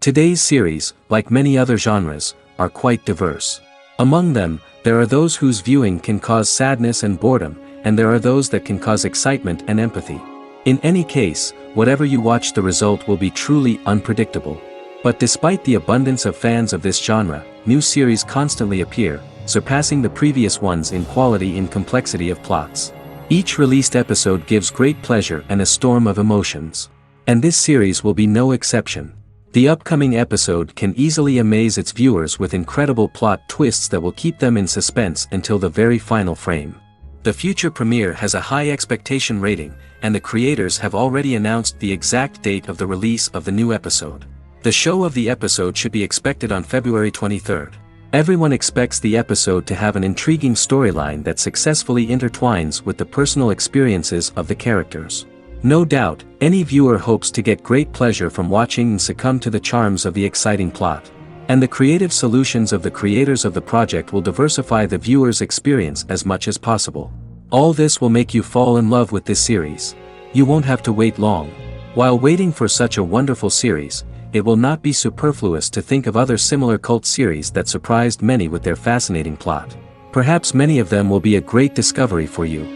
Today's series, like many other genres, are quite diverse. Among them, there are those whose viewing can cause sadness and boredom, and there are those that can cause excitement and empathy. In any case, whatever you watch, the result will be truly unpredictable. But despite the abundance of fans of this genre, new series constantly appear, surpassing the previous ones in quality and complexity of plots. Each released episode gives great pleasure and a storm of emotions. And this series will be no exception. The upcoming episode can easily amaze its viewers with incredible plot twists that will keep them in suspense until the very final frame. The future premiere has a high expectation rating, and the creators have already announced the exact date of the release of the new episode. The show of the episode should be expected on February 23rd. Everyone expects the episode to have an intriguing storyline that successfully intertwines with the personal experiences of the characters. No doubt, any viewer hopes to get great pleasure from watching and succumb to the charms of the exciting plot. And the creative solutions of the creators of the project will diversify the viewer's experience as much as possible. All this will make you fall in love with this series. You won't have to wait long. While waiting for such a wonderful series, it will not be superfluous to think of other similar cult series that surprised many with their fascinating plot. Perhaps many of them will be a great discovery for you.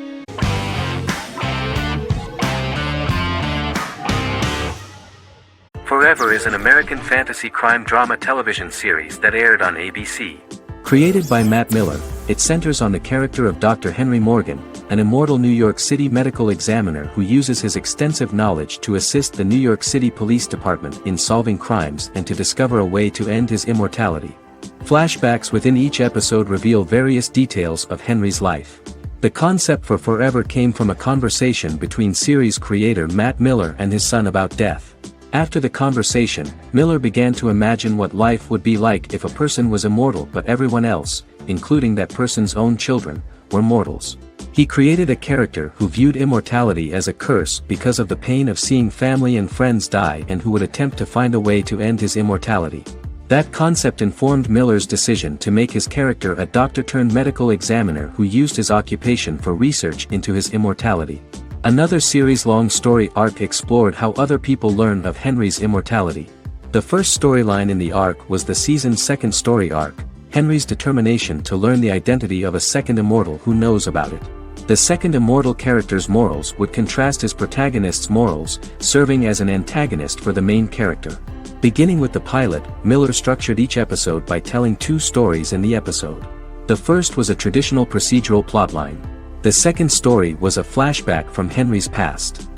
Forever is an American fantasy crime drama television series that aired on ABC. Created by Matt Miller, it centers on the character of Dr. Henry Morgan, an immortal New York City medical examiner who uses his extensive knowledge to assist the New York City Police Department in solving crimes and to discover a way to end his immortality. Flashbacks within each episode reveal various details of Henry's life. The concept for Forever came from a conversation between series creator Matt Miller and his son about death. After the conversation, Miller began to imagine what life would be like if a person was immortal but everyone else, including that person's own children, were mortals. He created a character who viewed immortality as a curse because of the pain of seeing family and friends die and who would attempt to find a way to end his immortality. That concept informed Miller's decision to make his character a doctor-turned-medical examiner who used his occupation for research into his immortality. Another series-long story arc explored how other people learned of Henry's immortality. The first storyline in the arc was the season's second story arc, Henry's determination to learn the identity of a second immortal who knows about it. The second immortal character's morals would contrast his protagonist's morals, serving as an antagonist for the main character. Beginning with the pilot, Miller structured each episode by telling two stories in the episode. The first was a traditional procedural plotline. The second story was a flashback from Henry's past.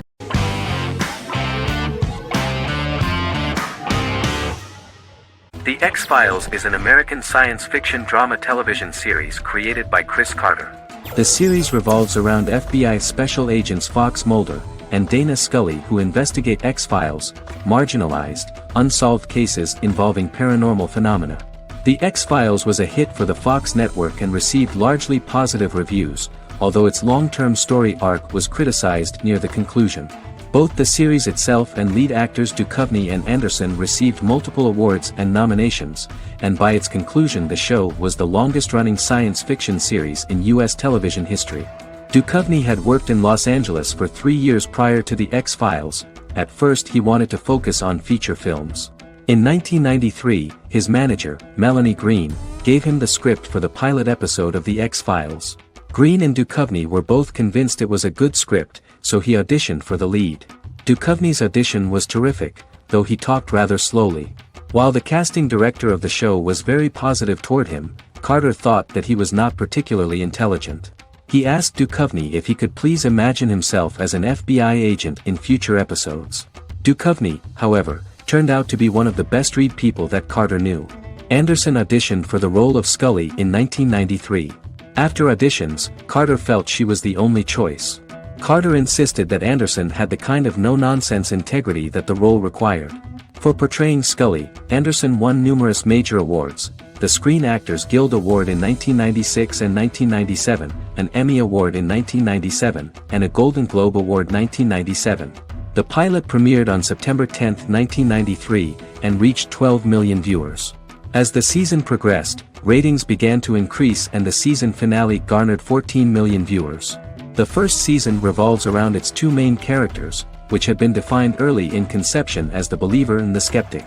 The X-Files is an American science fiction drama television series created by Chris Carter. The series revolves around FBI special agents Fox Mulder and Dana Scully who investigate X-Files, marginalized, unsolved cases involving paranormal phenomena. The X-Files was a hit for the Fox network and received largely positive reviews, although its long-term story arc was criticized near the conclusion. Both the series itself and lead actors Duchovny and Anderson received multiple awards and nominations, and by its conclusion the show was the longest-running science fiction series in U.S. television history. Duchovny had worked in Los Angeles for 3 years prior to The X-Files. At first he wanted to focus on feature films. In 1993, his manager, Melanie Green, gave him the script for the pilot episode of The X-Files. Green and Duchovny were both convinced it was a good script, so he auditioned for the lead. Duchovny's audition was terrific, though he talked rather slowly. While the casting director of the show was very positive toward him, Carter thought that he was not particularly intelligent. He asked Duchovny if he could please imagine himself as an FBI agent in future episodes. Duchovny, however, turned out to be one of the best-read people that Carter knew. Anderson auditioned for the role of Scully in 1993. After auditions, Carter felt she was the only choice. Carter insisted that Anderson had the kind of no-nonsense integrity that the role required. For portraying Scully, Anderson won numerous major awards, the Screen Actors Guild Award in 1996 and 1997, an Emmy Award in 1997, and a Golden Globe Award 1997. The pilot premiered on September 10, 1993, and reached 12 million viewers. As the season progressed, ratings began to increase and the season finale garnered 14 million viewers. The first season revolves around its two main characters, which had been defined early in conception as the believer and the skeptic.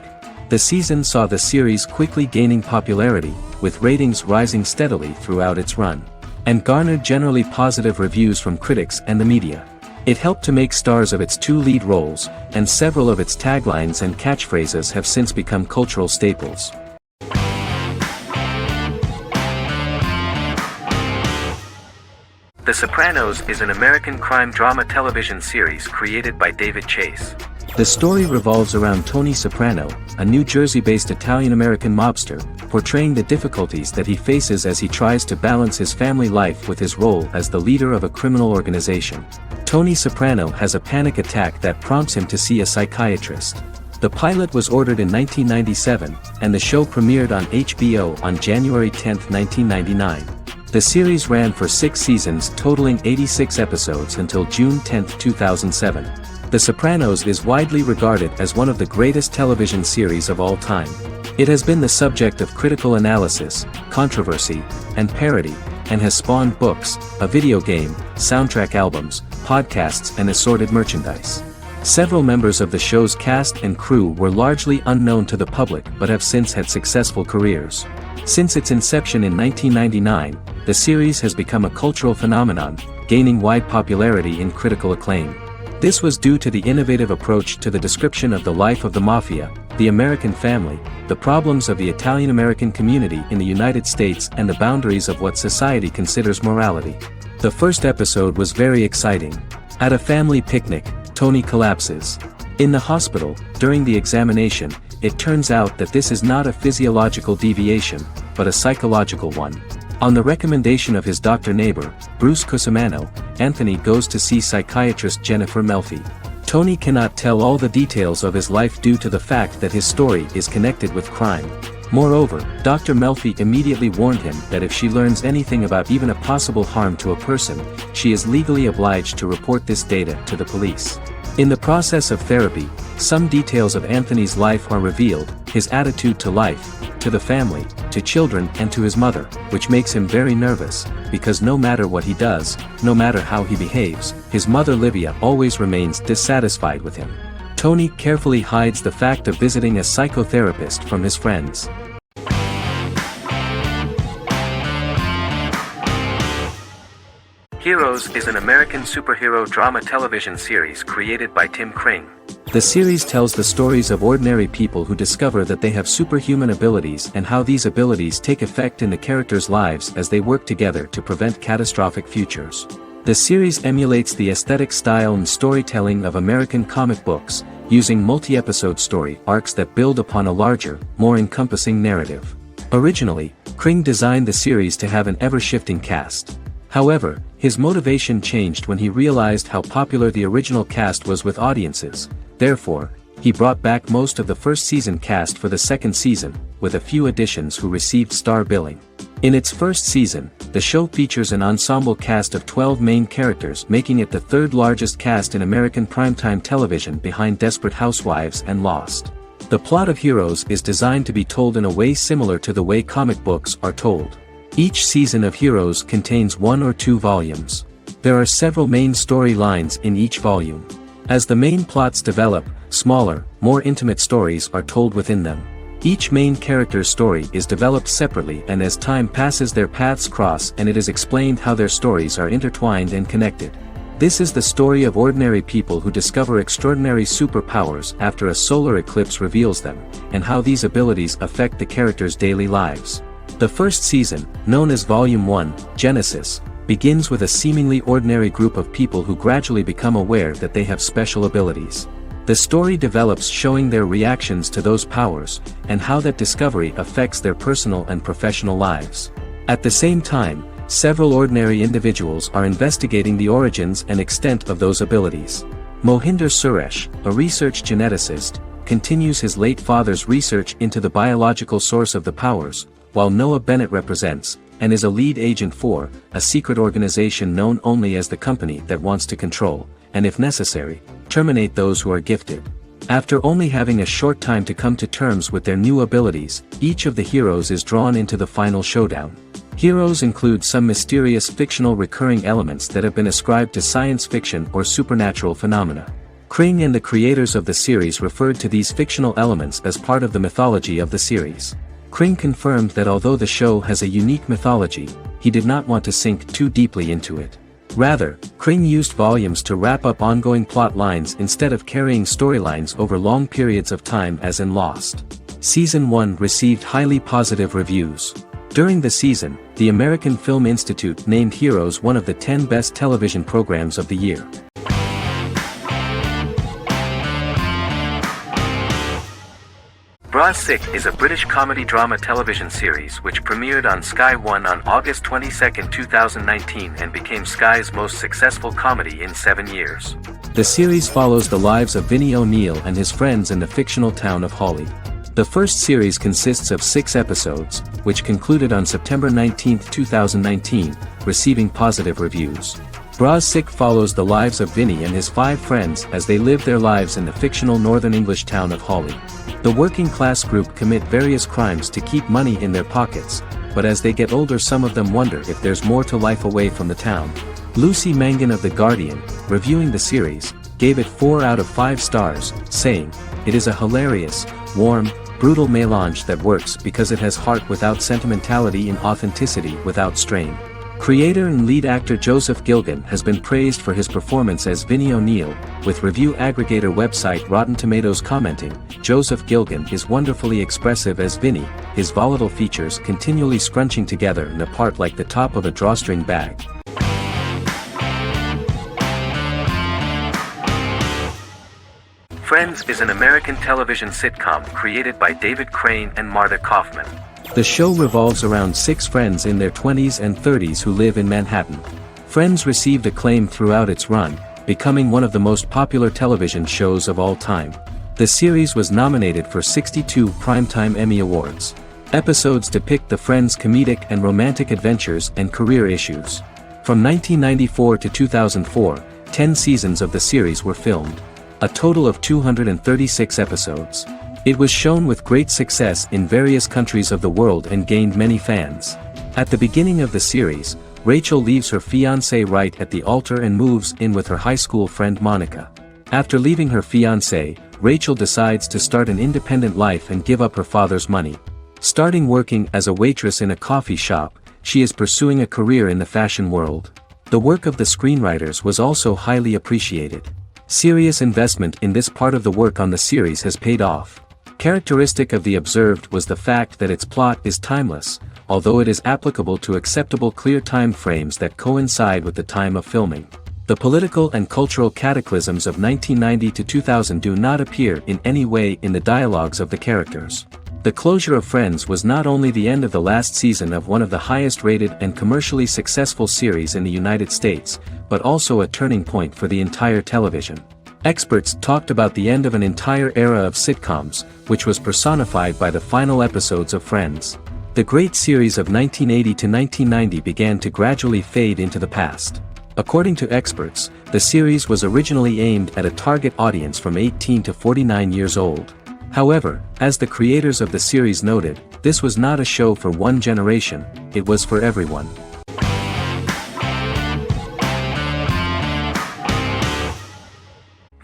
The season saw the series quickly gaining popularity, with ratings rising steadily throughout its run, and garnered generally positive reviews from critics and the media. It helped to make stars of its two lead roles, and several of its taglines and catchphrases have since become cultural staples. The Sopranos is an American crime drama television series created by David Chase. The story revolves around Tony Soprano, a New Jersey-based Italian-American mobster, portraying the difficulties that he faces as he tries to balance his family life with his role as the leader of a criminal organization. Tony Soprano has a panic attack that prompts him to see a psychiatrist. The pilot was ordered in 1997, and the show premiered on HBO on January 10, 1999. The series ran for 6 seasons totaling 86 episodes until June 10, 2007. The Sopranos is widely regarded as one of the greatest television series of all time. It has been the subject of critical analysis, controversy, and parody, and has spawned books, a video game, soundtrack albums, podcasts and assorted merchandise. Several members of the show's cast and crew were largely unknown to the public but have since had successful careers. Since its inception in 1999, the series has become a cultural phenomenon, gaining wide popularity and critical acclaim. This was due to the innovative approach to the description of the life of the mafia, the American family, the problems of the Italian-American community in the United States and the boundaries of what society considers morality. The first episode was very exciting. At a family picnic, Tony collapses. In the hospital, during the examination, it turns out that this is not a physiological deviation, but a psychological one. On the recommendation of his doctor neighbor, Bruce Cusimano, Anthony goes to see psychiatrist Jennifer Melfi. Tony cannot tell all the details of his life due to the fact that his story is connected with crime. Moreover, Dr. Melfi immediately warned him that if she learns anything about even a possible harm to a person, she is legally obliged to report this data to the police. In the process of therapy, some details of Anthony's life are revealed, his attitude to life, to the family, to children and to his mother, which makes him very nervous, because no matter what he does, no matter how he behaves, his mother Livia always remains dissatisfied with him. Tony carefully hides the fact of visiting a psychotherapist from his friends. Heroes is an American superhero drama television series created by Tim Kring. The series tells the stories of ordinary people who discover that they have superhuman abilities and how these abilities take effect in the characters' lives as they work together to prevent catastrophic futures. The series emulates the aesthetic style and storytelling of American comic books, using multi-episode story arcs that build upon a larger, more encompassing narrative. Originally, Kring designed the series to have an ever-shifting cast. However, his motivation changed when he realized how popular the original cast was with audiences. Therefore, he brought back most of the first season cast for the second season, with a few additions who received star billing. In its first season, the show features an ensemble cast of 12 main characters, making it the third largest cast in American primetime television behind Desperate Housewives and Lost. The plot of Heroes is designed to be told in a way similar to the way comic books are told. Each season of Heroes contains 1 or 2 volumes. There are several main storylines in each volume. As the main plots develop, smaller, more intimate stories are told within them. Each main character's story is developed separately, and as time passes their paths cross and it is explained how their stories are intertwined and connected. This is the story of ordinary people who discover extraordinary superpowers after a solar eclipse reveals them, and how these abilities affect the characters' daily lives. The first season, known as Volume 1, Genesis, begins with a seemingly ordinary group of people who gradually become aware that they have special abilities. The story develops showing their reactions to those powers, and how that discovery affects their personal and professional lives. At the same time, several ordinary individuals are investigating the origins and extent of those abilities. Mohinder Suresh, a research geneticist, continues his late father's research into the biological source of the powers, while Noah Bennett represents, and is a lead agent for, a secret organization known only as the company that wants to control, and if necessary, terminate those who are gifted. After only having a short time to come to terms with their new abilities, each of the heroes is drawn into the final showdown. Heroes include some mysterious fictional recurring elements that have been ascribed to science fiction or supernatural phenomena. Kring and the creators of the series referred to these fictional elements as part of the mythology of the series. Kring confirmed that although the show has a unique mythology, he did not want to sink too deeply into it. Rather, Kring used volumes to wrap up ongoing plot lines instead of carrying storylines over long periods of time as in Lost. Season 1 received highly positive reviews. During the season, the American Film Institute named Heroes one of the 10 best television programs of the year. Bras Sick is a British comedy drama television series which premiered on Sky One on August 22, 2019 and became Sky's most successful comedy in 7 years. The series follows the lives of Vinnie O'Neill and his friends in the fictional town of Hawley. The first series consists of 6 episodes, which concluded on September 19, 2019, receiving positive reviews. Bras Sick follows the lives of Vinnie and his 5 friends as they live their lives in the fictional Northern English town of Hawley. The working class group commit various crimes to keep money in their pockets, but as they get older some of them wonder if there's more to life away from the town. Lucy Mangan of The Guardian, reviewing the series, gave it 4 out of 5 stars, saying, "It is a hilarious, warm, brutal melange that works because it has heart without sentimentality and authenticity without strain." Creator and lead actor Joseph Gilgun has been praised for his performance as Vinnie O'Neill, with review aggregator website Rotten Tomatoes commenting, "Joseph Gilgun is wonderfully expressive as Vinnie, his volatile features continually scrunching together and apart like the top of a drawstring bag." Friends is an American television sitcom created by David Crane and Marta Kaufman. The show revolves around 6 friends in their 20s and 30s who live in Manhattan. Friends received acclaim throughout its run, becoming one of the most popular television shows of all time. The series was nominated for 62 Primetime Emmy Awards. Episodes depict the friends' comedic and romantic adventures and career issues. From 1994 to 2004, 10 seasons of the series were filmed. A total of 236 episodes. It was shown with great success in various countries of the world and gained many fans. At the beginning of the series, Rachel leaves her fiancé right at the altar and moves in with her high school friend Monica. After leaving her fiancé, Rachel decides to start an independent life and give up her father's money. Starting working as a waitress in a coffee shop, she is pursuing a career in the fashion world. The work of the screenwriters was also highly appreciated. Serious investment in this part of the work on the series has paid off. Characteristic of The Observed was the fact that its plot is timeless, although it is applicable to acceptable clear time frames that coincide with the time of filming. The political and cultural cataclysms of 1990 to 2000 do not appear in any way in the dialogues of the characters. The closure of Friends was not only the end of the last season of one of the highest-rated and commercially successful series in the United States, but also a turning point for the entire television. Experts talked about the end of an entire era of sitcoms, which was personified by the final episodes of Friends. The great series of 1980 to 1990 began to gradually fade into the past. According to experts, the series was originally aimed at a target audience from 18 to 49 years old. However, as the creators of the series noted, this was not a show for one generation, it was for everyone.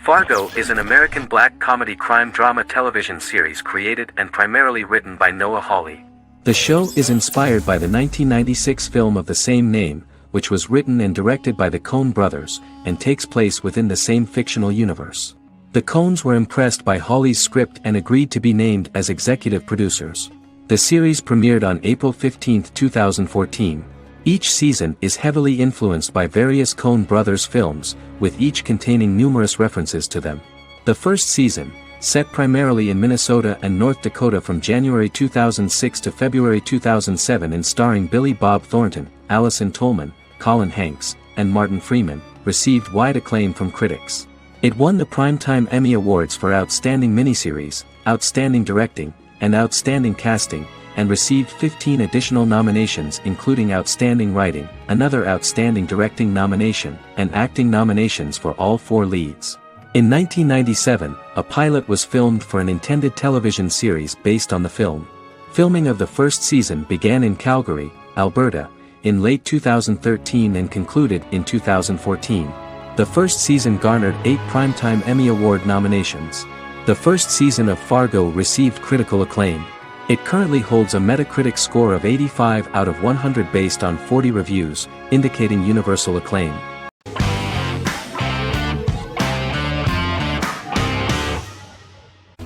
Fargo is an American black comedy crime drama television series created and primarily written by Noah Hawley. The show is inspired by the 1996 film of the same name, which was written and directed by the Coen brothers, and takes place within the same fictional universe. The Coens were impressed by Hawley's script and agreed to be named as executive producers. The series premiered on April 15, 2014. Each season is heavily influenced by various Coen brothers films, with each containing numerous references to them. The first season, set primarily in Minnesota and North Dakota from January 2006 to February 2007 and starring Billy Bob Thornton, Allison Tolman, Colin Hanks, and Martin Freeman, received wide acclaim from critics. It won the Primetime Emmy Awards for Outstanding Miniseries, Outstanding Directing, and Outstanding Casting, and received 15 additional nominations including Outstanding Writing, another Outstanding Directing nomination, and acting nominations for all 4 leads. In 1997, a pilot was filmed for an intended television series based on the film. Filming of the first season began in Calgary, Alberta, in late 2013 and concluded in 2014. The first season garnered 8 Primetime Emmy Award nominations. The first season of Fargo received critical acclaim. It currently holds a Metacritic score of 85 out of 100 based on 40 reviews, indicating universal acclaim.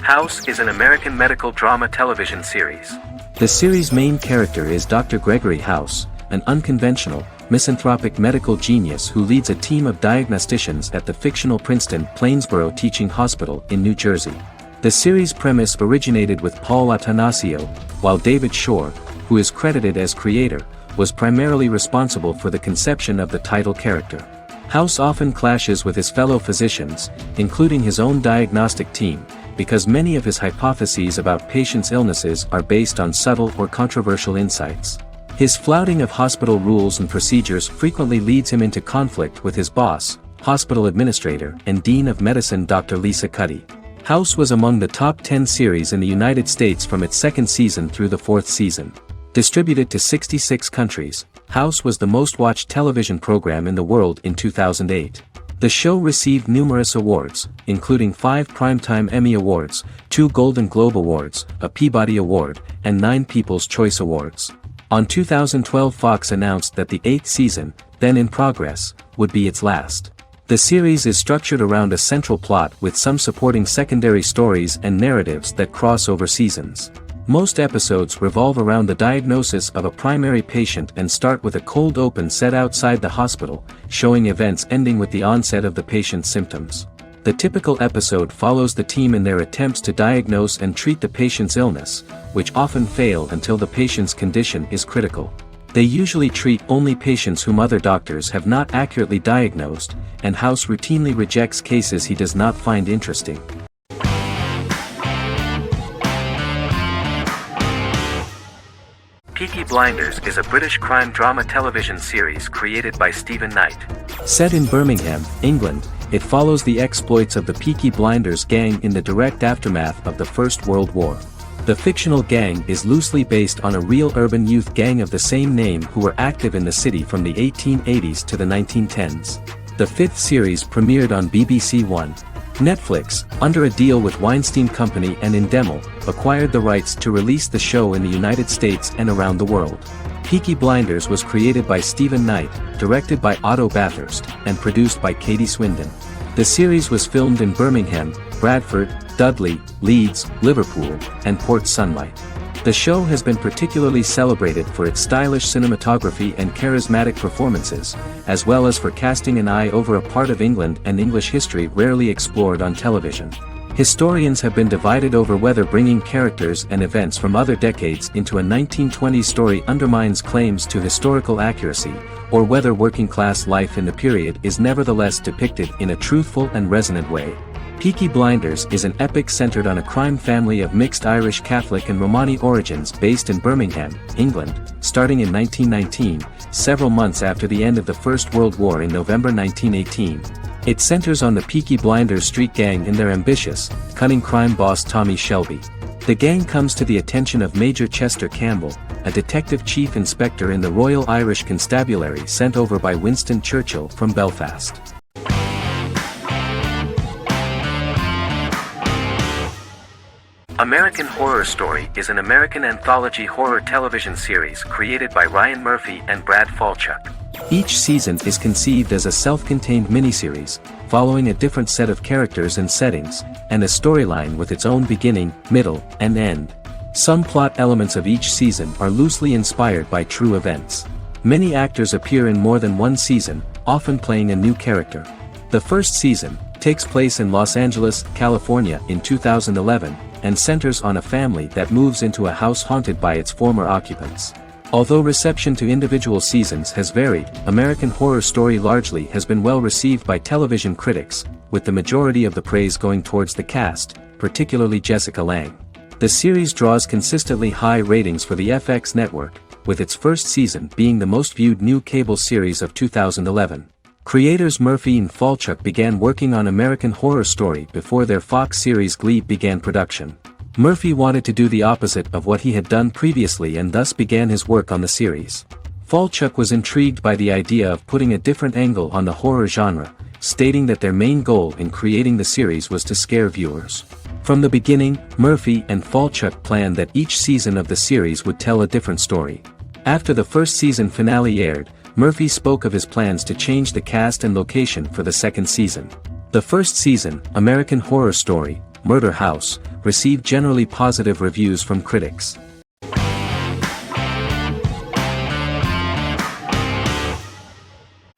House is an American medical drama television series. The series' main character is Dr. Gregory House, an unconventional, misanthropic medical genius who leads a team of diagnosticians at the fictional Princeton Plainsboro Teaching Hospital in New Jersey. The series' premise originated with Paul Attanasio, while David Shore, who is credited as creator, was primarily responsible for the conception of the title character. House often clashes with his fellow physicians, including his own diagnostic team, because many of his hypotheses about patients' illnesses are based on subtle or controversial insights. His flouting of hospital rules and procedures frequently leads him into conflict with his boss, hospital administrator and dean of medicine Dr. Lisa Cuddy. House was among the top 10 series in the United States from its second season through the fourth season. Distributed to 66 countries, House was the most-watched television program in the world in 2008. The show received numerous awards, including 5 Primetime Emmy Awards, 2 Golden Globe Awards, a Peabody Award, and 9 People's Choice Awards. On 2012, Fox announced that the 8th season, then in progress, would be its last. The series is structured around a central plot with some supporting secondary stories and narratives that cross over seasons. Most episodes revolve around the diagnosis of a primary patient and start with a cold open set outside the hospital, showing events ending with the onset of the patient's symptoms. The typical episode follows the team in their attempts to diagnose and treat the patient's illness, which often fail until the patient's condition is critical. They usually treat only patients whom other doctors have not accurately diagnosed, and House routinely rejects cases he does not find interesting. Peaky Blinders is a British crime drama television series created by Stephen Knight. Set in Birmingham, England, it follows the exploits of the Peaky Blinders gang in the direct aftermath of the First World War. The fictional gang is loosely based on a real urban youth gang of the same name who were active in the city from the 1880s to the 1910s. The 5th series premiered on BBC One. Netflix, under a deal with Weinstein Company and Endemol, acquired the rights to release the show in the United States and around the world. Peaky Blinders was created by Stephen Knight, directed by Otto Bathurst, and produced by Katie Swindon. The series was filmed in Birmingham, Bradford, Dudley, Leeds, Liverpool, and Port Sunlight. The show has been particularly celebrated for its stylish cinematography and charismatic performances, as well as for casting an eye over a part of England and English history rarely explored on television. Historians have been divided over whether bringing characters and events from other decades into a 1920s story undermines claims to historical accuracy, or whether working-class life in the period is nevertheless depicted in a truthful and resonant way. Peaky Blinders is an epic centered on a crime family of mixed Irish Catholic and Romani origins based in Birmingham, England, starting in 1919, several months after the end of the First World War in November 1918. It centers on the Peaky Blinders street gang and their ambitious, cunning crime boss Tommy Shelby. The gang comes to the attention of Major Chester Campbell, a detective chief inspector in the Royal Irish Constabulary sent over by Winston Churchill from Belfast. American Horror Story is an American anthology horror television series created by Ryan Murphy and Brad Falchuk. Each season is conceived as a self-contained miniseries, following a different set of characters and settings, and a storyline with its own beginning, middle, and end. Some plot elements of each season are loosely inspired by true events. Many actors appear in more than one season, often playing a new character. The first season takes place in Los Angeles, California in 2011, and centers on a family that moves into a house haunted by its former occupants. Although reception to individual seasons has varied, American Horror Story largely has been well received by television critics, with the majority of the praise going towards the cast, particularly Jessica Lange. The series draws consistently high ratings for the FX network, with its first season being the most viewed new cable series of 2011. Creators Murphy and Falchuk began working on American Horror Story before their Fox series Glee began production. Murphy wanted to do the opposite of what he had done previously and thus began his work on the series. Falchuk was intrigued by the idea of putting a different angle on the horror genre, stating that their main goal in creating the series was to scare viewers. From the beginning, Murphy and Falchuk planned that each season of the series would tell a different story. After the first season finale aired, Murphy spoke of his plans to change the cast and location for the second season. The first season, American Horror Story, Murder House, received generally positive reviews from critics.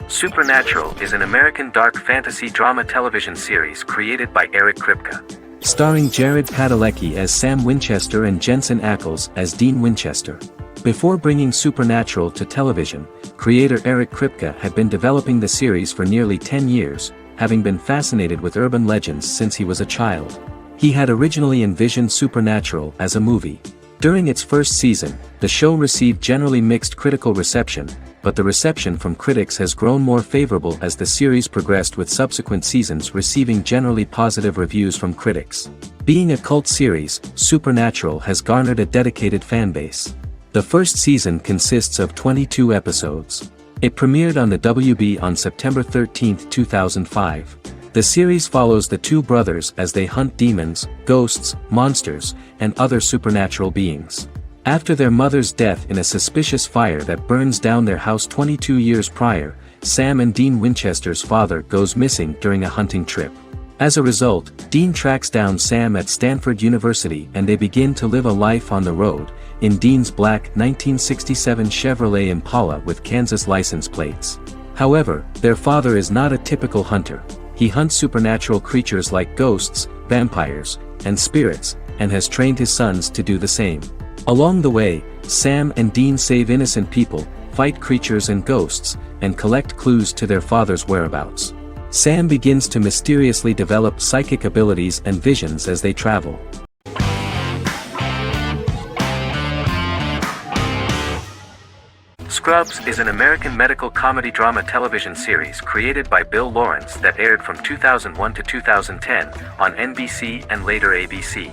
Supernatural is an American dark fantasy drama television series created by Eric Kripke. Starring Jared Padalecki as Sam Winchester and Jensen Ackles as Dean Winchester. Before bringing Supernatural to television, creator Eric Kripke had been developing the series for nearly 10 years, having been fascinated with urban legends since he was a child. He had originally envisioned Supernatural as a movie. During its first season, the show received generally mixed critical reception, but the reception from critics has grown more favorable as the series progressed, with subsequent seasons receiving generally positive reviews from critics. Being a cult series, Supernatural has garnered a dedicated fanbase. The first season consists of 22 episodes. It premiered on the WB on September 13, 2005. The series follows the two brothers as they hunt demons, ghosts, monsters, and other supernatural beings. After their mother's death in a suspicious fire that burns down their house 22 years prior, Sam and Dean Winchester's father goes missing during a hunting trip. As a result, Dean tracks down Sam at Stanford University and they begin to live a life on the road, in Dean's black 1967 Chevrolet Impala with Kansas license plates. However, their father is not a typical hunter. He hunts supernatural creatures like ghosts, vampires, and spirits, and has trained his sons to do the same. Along the way, Sam and Dean save innocent people, fight creatures and ghosts, and collect clues to their father's whereabouts. Sam begins to mysteriously develop psychic abilities and visions as they travel. Scrubs is an American medical comedy drama television series created by Bill Lawrence that aired from 2001 to 2010 on NBC and later ABC.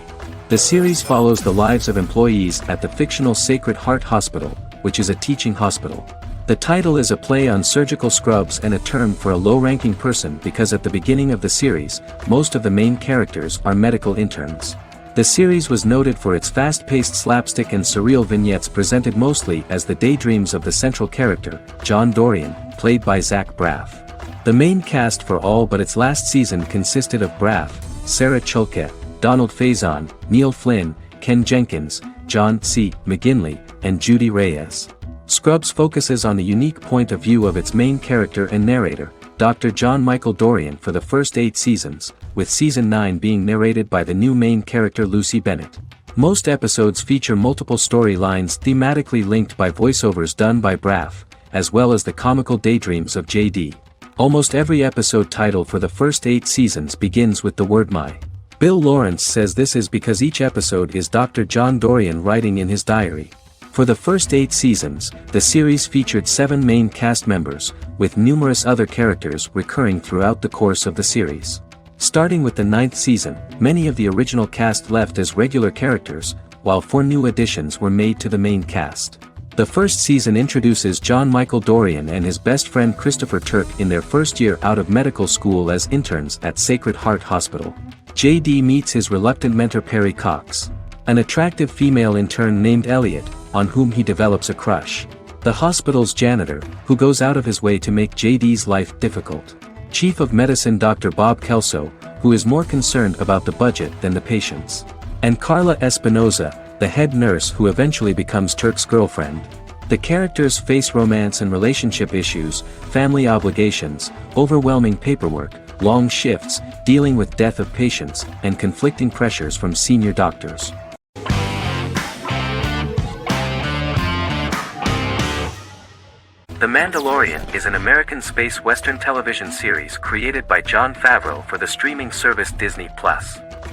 The series follows the lives of employees at the fictional Sacred Heart Hospital, which is a teaching hospital. The title is a play on surgical scrubs and a term for a low-ranking person because at the beginning of the series, most of the main characters are medical interns. The series was noted for its fast-paced slapstick and surreal vignettes presented mostly as the daydreams of the central character, John Dorian, played by Zach Braff. The main cast for all but its last season consisted of Braff, Sarah Chalke, Donald Faison, Neil Flynn, Ken Jenkins, John C. McGinley, and Judy Reyes. Scrubs focuses on the unique point of view of its main character and narrator, Dr. John Michael Dorian, for the first 8 seasons, with season 9 being narrated by the new main character Lucy Bennett. Most episodes feature multiple storylines thematically linked by voiceovers done by Braff, as well as the comical daydreams of JD. Almost every episode title for the first 8 seasons begins with the word "my." Bill Lawrence says this is because each episode is Dr. John Dorian writing in his diary. For the first 8 seasons, the series featured 7 main cast members, with numerous other characters recurring throughout the course of the series. Starting with the 9th season, many of the original cast left as regular characters, while 4 new additions were made to the main cast. The first season introduces John Michael Dorian and his best friend Christopher Turk in their first year out of medical school as interns at Sacred Heart Hospital. JD meets his reluctant mentor Perry Cox, an attractive female intern named Elliot, on whom he develops a crush. The hospital's janitor, who goes out of his way to make JD's life difficult. Chief of Medicine Dr. Bob Kelso, who is more concerned about the budget than the patients. And Carla Espinoza, the head nurse who eventually becomes Turk's girlfriend. The characters face romance and relationship issues, family obligations, overwhelming paperwork, long shifts, dealing with death of patients, and conflicting pressures from senior doctors. The Mandalorian is an American space western television series created by Jon Favreau for the streaming service Disney+.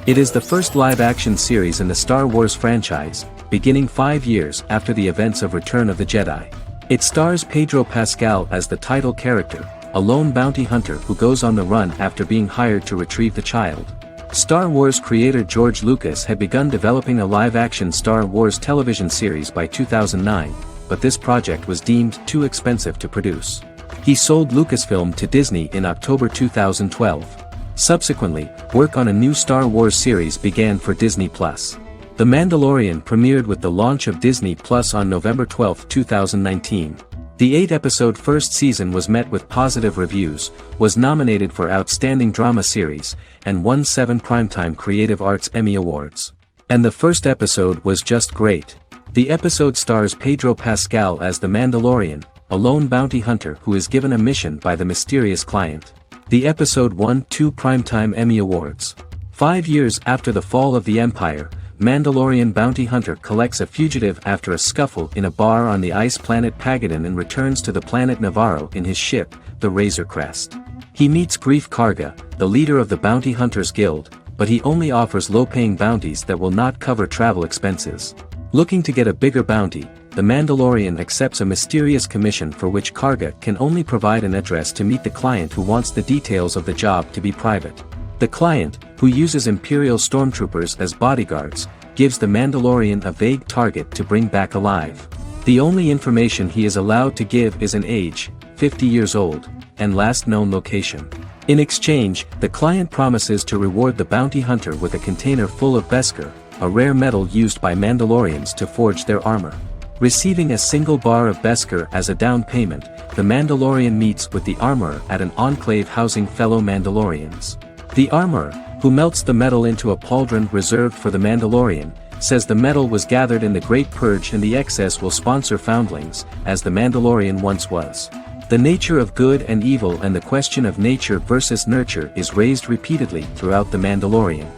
It is the first live-action series in the Star Wars franchise, beginning 5 years after the events of Return of the Jedi. It stars Pedro Pascal as the title character, a lone bounty hunter who goes on the run after being hired to retrieve the child. Star Wars creator George Lucas had begun developing a live-action Star Wars television series by 2009, but this project was deemed too expensive to produce. He sold Lucasfilm to Disney in October 2012. Subsequently, work on a new Star Wars series began for Disney+. The Mandalorian premiered with the launch of Disney Plus on November 12, 2019. The 8-episode first season was met with positive reviews, was nominated for Outstanding Drama Series, and won 7 Primetime Creative Arts Emmy Awards. And the first episode was just great. The episode stars Pedro Pascal as the Mandalorian, a lone bounty hunter who is given a mission by the mysterious client. The episode won 2 Primetime Emmy Awards. 5 years after the fall of the Empire, Mandalorian bounty hunter collects a fugitive after a scuffle in a bar on the ice planet Pagadan and returns to the planet Navarro in his ship, the Razor Crest. He meets Grief Karga, the leader of the Bounty Hunters Guild, but he only offers low-paying bounties that will not cover travel expenses. Looking to get a bigger bounty, the Mandalorian accepts a mysterious commission for which Karga can only provide an address to meet the client who wants the details of the job to be private. The client, who uses Imperial stormtroopers as bodyguards, gives the Mandalorian a vague target to bring back alive. The only information he is allowed to give is an age, 50 years old, and last known location. In exchange, the client promises to reward the bounty hunter with a container full of Beskar, a rare metal used by Mandalorians to forge their armor. Receiving a single bar of Beskar as a down payment, the Mandalorian meets with the armorer at an enclave housing fellow Mandalorians. The armorer, who melts the metal into a pauldron reserved for the Mandalorian, says the metal was gathered in the Great Purge and the excess will sponsor foundlings, as the Mandalorian once was. The nature of good and evil and the question of nature versus nurture is raised repeatedly throughout The Mandalorian.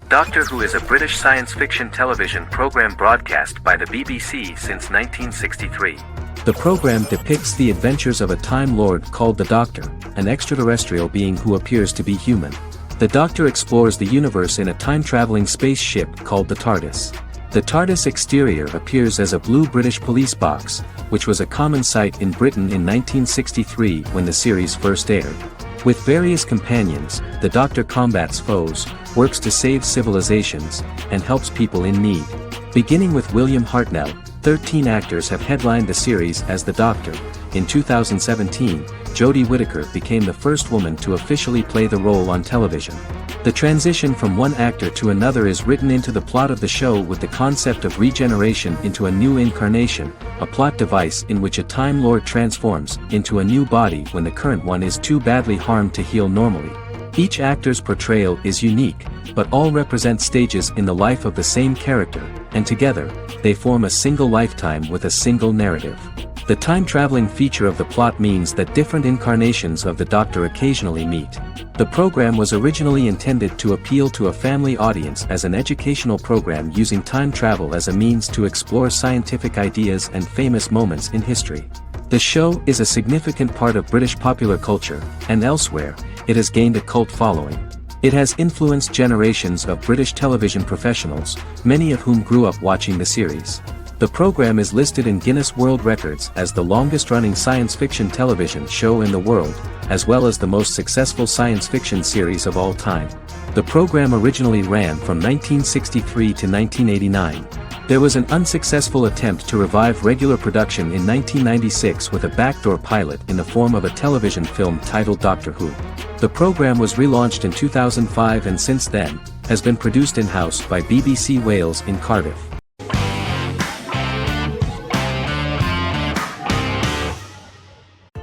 Doctor Who is a British science fiction television program broadcast by the BBC since 1963. The program depicts the adventures of a Time Lord called the Doctor, an extraterrestrial being who appears to be human. The Doctor explores the universe in a time-traveling spaceship called the TARDIS. The TARDIS exterior appears as a blue British police box, which was a common sight in Britain in 1963 when the series first aired. With various companions, the Doctor combats foes, works to save civilizations, and helps people in need. Beginning with William Hartnell, 13 actors have headlined the series as the Doctor. In 2017, Jodie Whittaker became the first woman to officially play the role on television. The transition from one actor to another is written into the plot of the show with the concept of regeneration into a new incarnation, a plot device in which a Time Lord transforms into a new body when the current one is too badly harmed to heal normally. Each actor's portrayal is unique, but all represent stages in the life of the same character, and together, they form a single lifetime with a single narrative. The time-traveling feature of the plot means that different incarnations of the Doctor occasionally meet. The program was originally intended to appeal to a family audience as an educational program using time travel as a means to explore scientific ideas and famous moments in history. The show is a significant part of British popular culture, and elsewhere, it has gained a cult following. It has influenced generations of British television professionals, many of whom grew up watching the series. The program is listed in Guinness World Records as the longest-running science fiction television show in the world, as well as the most successful science fiction series of all time. The program originally ran from 1963 to 1989. There was an unsuccessful attempt to revive regular production in 1996 with a backdoor pilot in the form of a television film titled Doctor Who. The program was relaunched in 2005 and since then, has been produced in-house by BBC Wales in Cardiff.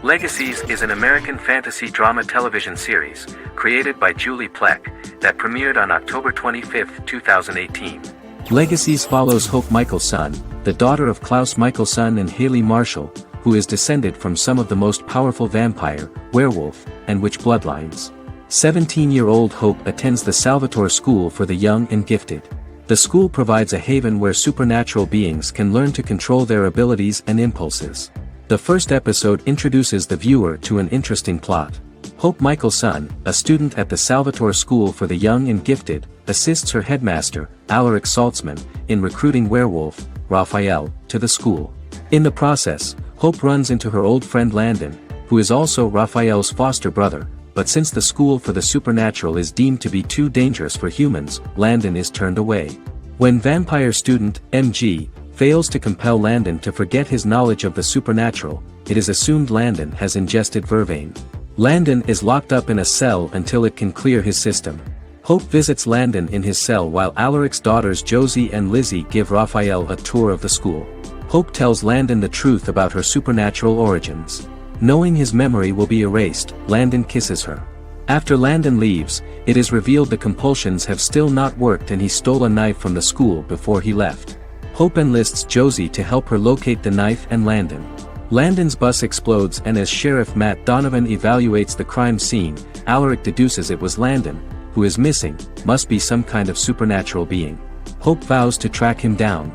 Legacies is an American fantasy drama television series, created by Julie Plec, that premiered on October 25, 2018. Legacies follows Hope Michelson, the daughter of Klaus Michelson and Haley Marshall, who is descended from some of the most powerful vampire, werewolf, and witch bloodlines. 17-year-old Hope attends the Salvatore School for the Young and Gifted. The school provides a haven where supernatural beings can learn to control their abilities and impulses. The first episode introduces the viewer to an interesting plot. Hope Michelson, a student at the Salvatore School for the Young and Gifted, assists her headmaster, Alaric Saltzman, in recruiting werewolf, Raphael, to the school. In the process, Hope runs into her old friend Landon, who is also Raphael's foster brother, but since the school for the supernatural is deemed to be too dangerous for humans, Landon is turned away. When vampire student, MG, fails to compel Landon to forget his knowledge of the supernatural. It is assumed Landon has ingested vervain. Landon is locked up in a cell until it can clear his system. Hope visits Landon in his cell while Alaric's daughters Josie and Lizzie give Raphael a tour of the school. Hope tells Landon the truth about her supernatural origins. Knowing his memory will be erased, Landon kisses her. After Landon leaves, it is revealed the compulsions have still not worked and he stole a knife from the school before he left. Hope enlists Josie to help her locate the knife and Landon. Landon's bus explodes and as Sheriff Matt Donovan evaluates the crime scene, Alaric deduces it was Landon, who is missing, must be some kind of supernatural being. Hope vows to track him down.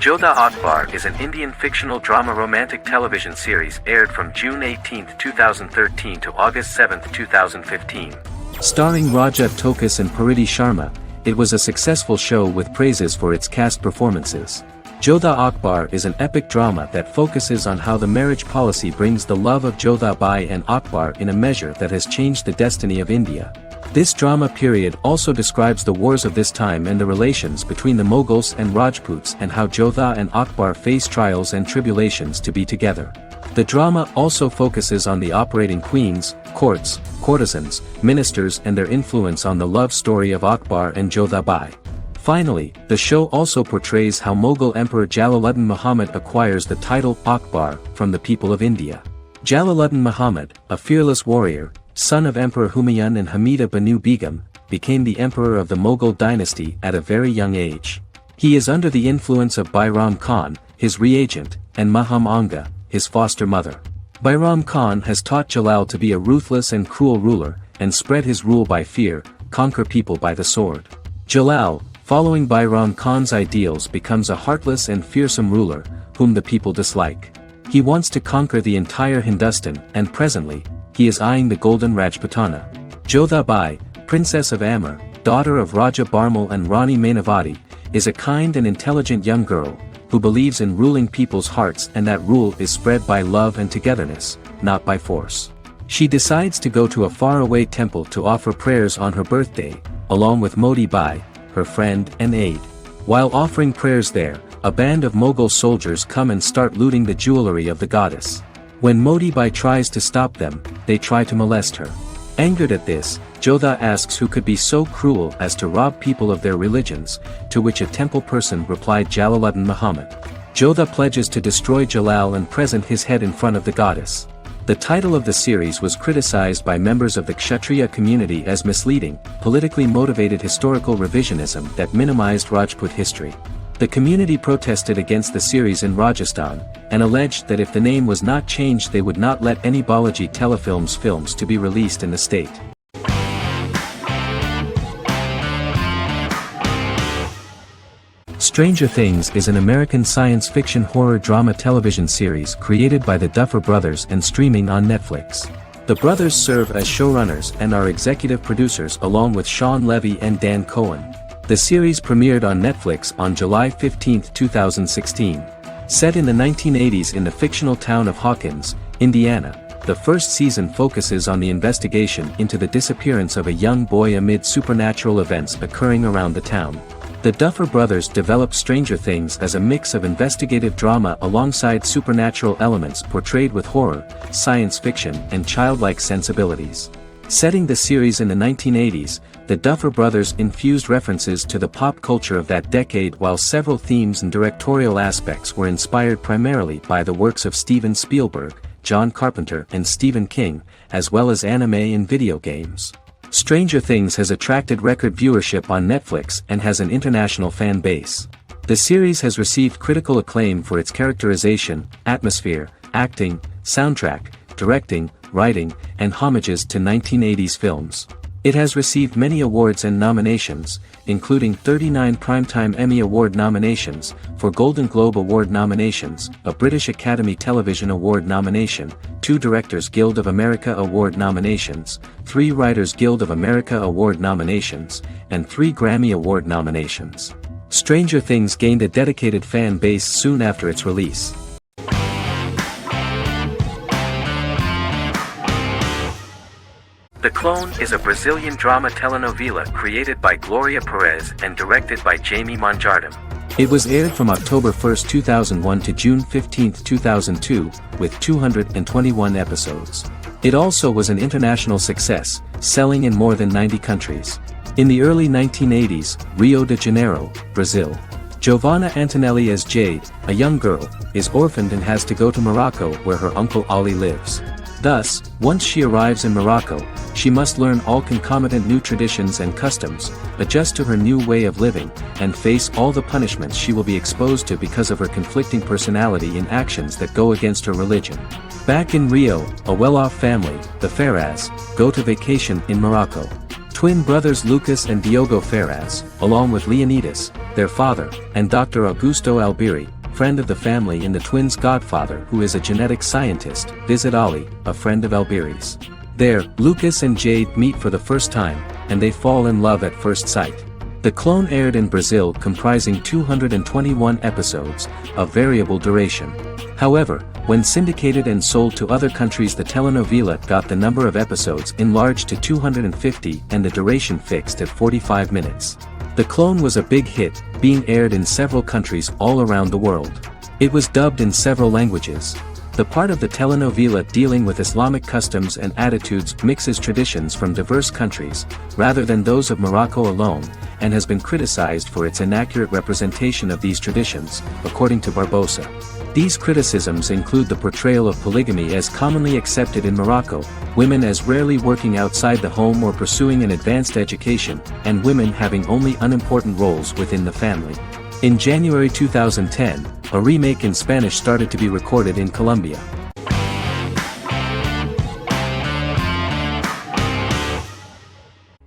Jodha Akbar is an Indian fictional drama romantic television series aired from June 18, 2013 to August 7, 2015. Starring Raja Tokas and Pariti Sharma, it was a successful show with praises for its cast performances. Jodha Akbar is an epic drama that focuses on how the marriage policy brings the love of Jodha Bai and Akbar in a measure that has changed the destiny of India. This drama period also describes the wars of this time and the relations between the Mughals and Rajputs and how Jodha and Akbar face trials and tribulations to be together. The drama also focuses on the operating queens, courts, courtesans, ministers and their influence on the love story of Akbar and Jodha Bai. Finally, the show also portrays how Mughal Emperor Jalaluddin Muhammad acquires the title Akbar from the people of India. Jalaluddin Muhammad, a fearless warrior, son of Emperor Humayun and Hamida Banu Begum, became the emperor of the Mughal dynasty at a very young age. He is under the influence of Bairam Khan, his reagent, and Maham Anga, his foster mother. Bairam Khan has taught Jalal to be a ruthless and cruel ruler, and spread his rule by fear, conquer people by the sword. Jalal, following Bairam Khan's ideals, becomes a heartless and fearsome ruler, whom the people dislike. He wants to conquer the entire Hindustan, and presently, he is eyeing the golden Rajputana. Jodha Bai, princess of Amber, daughter of Raja Barmal and Rani Mainavati, is a kind and intelligent young girl, who believes in ruling people's hearts and that rule is spread by love and togetherness, not by force. She decides to go to a faraway temple to offer prayers on her birthday, along with Modi Bai, her friend and aide. While offering prayers there, a band of Mughal soldiers come and start looting the jewelry of the goddess. When Modi Bai tries to stop them, they try to molest her. Angered at this, Jodha asks who could be so cruel as to rob people of their religions, to which a temple person replied Jalaluddin Muhammad. Jodha pledges to destroy Jalal and present his head in front of the goddess. The title of the series was criticized by members of the Kshatriya community as misleading, politically motivated historical revisionism that minimized Rajput history. The community protested against the series in Rajasthan, and alleged that if the name was not changed they would not let any Balaji Telefilms films to be released in the state. Stranger Things is an American science fiction horror drama television series created by the Duffer Brothers and streaming on Netflix. The brothers serve as showrunners and are executive producers along with Sean Levy and Dan Cohen. The series premiered on Netflix on July 15, 2016. Set in the 1980s in the fictional town of Hawkins, Indiana, the first season focuses on the investigation into the disappearance of a young boy amid supernatural events occurring around the town. The Duffer Brothers developed Stranger Things as a mix of investigative drama alongside supernatural elements portrayed with horror, science fiction, and childlike sensibilities. Setting the series in the 1980s, the Duffer Brothers infused references to the pop culture of that decade while several themes and directorial aspects were inspired primarily by the works of Steven Spielberg, John Carpenter and Stephen King, as well as anime and video games. Stranger Things has attracted record viewership on Netflix and has an international fan base. The series has received critical acclaim for its characterization, atmosphere, acting, soundtrack, directing, writing, and homages to 1980s films. It has received many awards and nominations, including 39 Primetime Emmy Award nominations, 4 Golden Globe Award nominations, a British Academy Television Award nomination, 2 Directors Guild of America Award nominations, 3 Writers Guild of America Award nominations, and 3 Grammy Award nominations. Stranger Things gained a dedicated fan base soon after its release. The Clone is a Brazilian drama telenovela created by Gloria Perez and directed by Jamie Monjardim. It was aired from October 1, 2001 to June 15, 2002, with 221 episodes. It also was an international success, selling in more than 90 countries. In the early 1980s, Rio de Janeiro, Brazil. Giovanna Antonelli as Jade, a young girl, is orphaned and has to go to Morocco where her uncle Ali lives. Thus, once she arrives in Morocco, she must learn all concomitant new traditions and customs, adjust to her new way of living, and face all the punishments she will be exposed to because of her conflicting personality in actions that go against her religion. Back in Rio, a well-off family, the Ferraz, go to vacation in Morocco. Twin brothers Lucas and Diogo Ferraz, along with Leonidas, their father, and Dr. Augusto Albiri, friend of the family and the twins' godfather who is a genetic scientist, visit Ali, a friend of Albiri's. There, Lucas and Jade meet for the first time, and they fall in love at first sight. The Clone aired in Brazil comprising 221 episodes, of variable duration. However, when syndicated and sold to other countries, the telenovela got the number of episodes enlarged to 250 and the duration fixed at 45 minutes. The Clone was a big hit, being aired in several countries all around the world. It was dubbed in several languages. The part of the telenovela dealing with Islamic customs and attitudes mixes traditions from diverse countries, rather than those of Morocco alone, and has been criticized for its inaccurate representation of these traditions, according to Barbosa. These criticisms include the portrayal of polygamy as commonly accepted in Morocco, women as rarely working outside the home or pursuing an advanced education, and women having only unimportant roles within the family. In January 2010, a remake in Spanish started to be recorded in Colombia.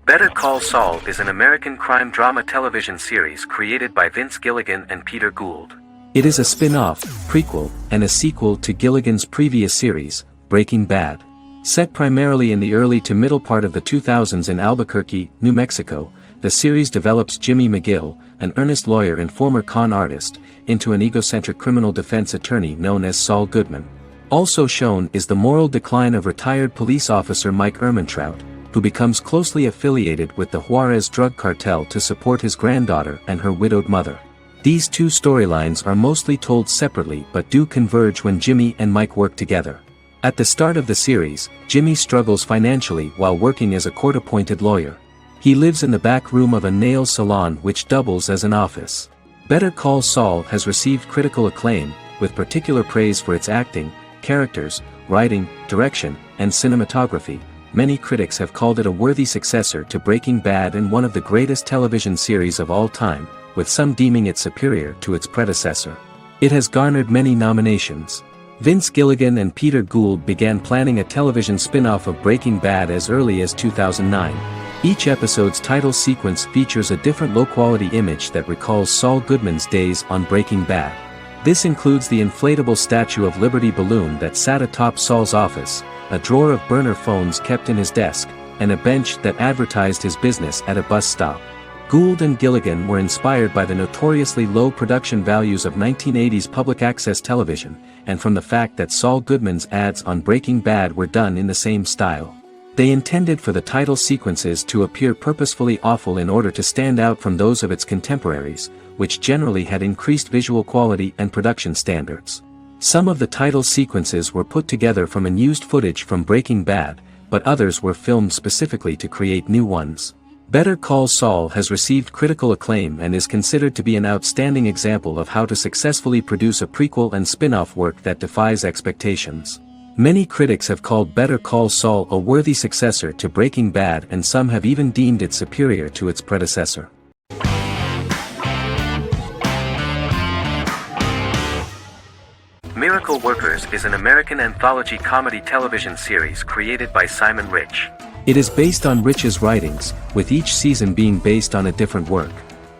Better Call Saul is an American crime drama television series created by Vince Gilligan and Peter Gould. It is a spin-off, prequel, and a sequel to Gilligan's previous series, Breaking Bad. Set primarily in the early to middle part of the 2000s in Albuquerque, New Mexico, the series develops Jimmy McGill, an earnest lawyer and former con artist, into an egocentric criminal defense attorney known as Saul Goodman. Also shown is the moral decline of retired police officer Mike Ehrmantraut, who becomes closely affiliated with the Juarez drug cartel to support his granddaughter and her widowed mother. These two storylines are mostly told separately but do converge when Jimmy and Mike work together. At the start of the series, Jimmy struggles financially while working as a court-appointed lawyer. He lives in the back room of a nail salon which doubles as an office. Better Call Saul has received critical acclaim, with particular praise for its acting, characters, writing, direction, and cinematography. Many critics have called it a worthy successor to Breaking Bad and one of the greatest television series of all time, with some deeming it superior to its predecessor. It has garnered many nominations. Vince Gilligan and Peter Gould began planning a television spin-off of Breaking Bad as early as 2009. Each episode's title sequence features a different low-quality image that recalls Saul Goodman's days on Breaking Bad. This includes the inflatable Statue of Liberty balloon that sat atop Saul's office, a drawer of burner phones kept in his desk, and a bench that advertised his business at a bus stop. Gould and Gilligan were inspired by the notoriously low production values of 1980s public access television, and from the fact that Saul Goodman's ads on Breaking Bad were done in the same style. They intended for the title sequences to appear purposefully awful in order to stand out from those of its contemporaries, which generally had increased visual quality and production standards. Some of the title sequences were put together from unused footage from Breaking Bad, but others were filmed specifically to create new ones. Better Call Saul has received critical acclaim and is considered to be an outstanding example of how to successfully produce a prequel and spin-off work that defies expectations. Many critics have called Better Call Saul a worthy successor to Breaking Bad, and some have even deemed it superior to its predecessor. Miracle Workers is an American anthology comedy television series created by Simon Rich. It is based on Rich's writings, with each season being based on a different work.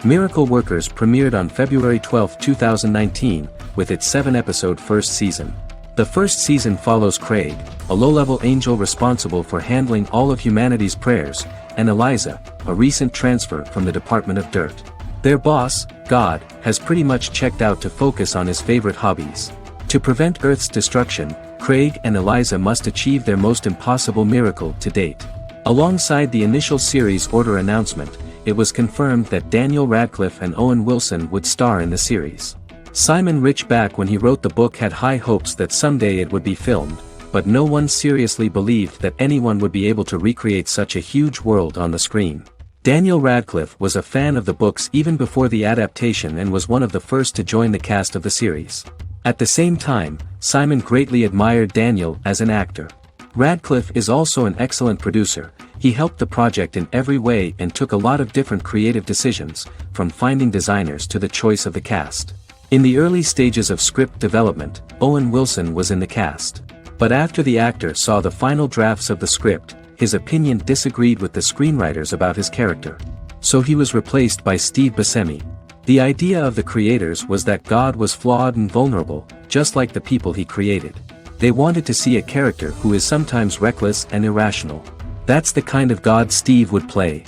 Miracle Workers premiered on February 12, 2019, with its 7-episode first season. The first season follows Craig, a low-level angel responsible for handling all of humanity's prayers, and Eliza, a recent transfer from the Department of Dirt. Their boss, God, has pretty much checked out to focus on his favorite hobbies. To prevent Earth's destruction, Craig and Eliza must achieve their most impossible miracle to date. Alongside the initial series order announcement, it was confirmed that Daniel Radcliffe and Owen Wilson would star in the series. Simon Rich back when he wrote the book had high hopes that someday it would be filmed, but no one seriously believed that anyone would be able to recreate such a huge world on the screen. Daniel Radcliffe was a fan of the books even before the adaptation and was one of the first to join the cast of the series. At the same time, Simon greatly admired Daniel as an actor. Radcliffe is also an excellent producer. He helped the project in every way and took a lot of different creative decisions, from finding designers to the choice of the cast. In the early stages of script development, Owen Wilson was in the cast. But after the actor saw the final drafts of the script, his opinion disagreed with the screenwriters about his character. So he was replaced by Steve Buscemi. The idea of the creators was that God was flawed and vulnerable, just like the people he created. They wanted to see a character who is sometimes reckless and irrational. That's the kind of God Steve would play.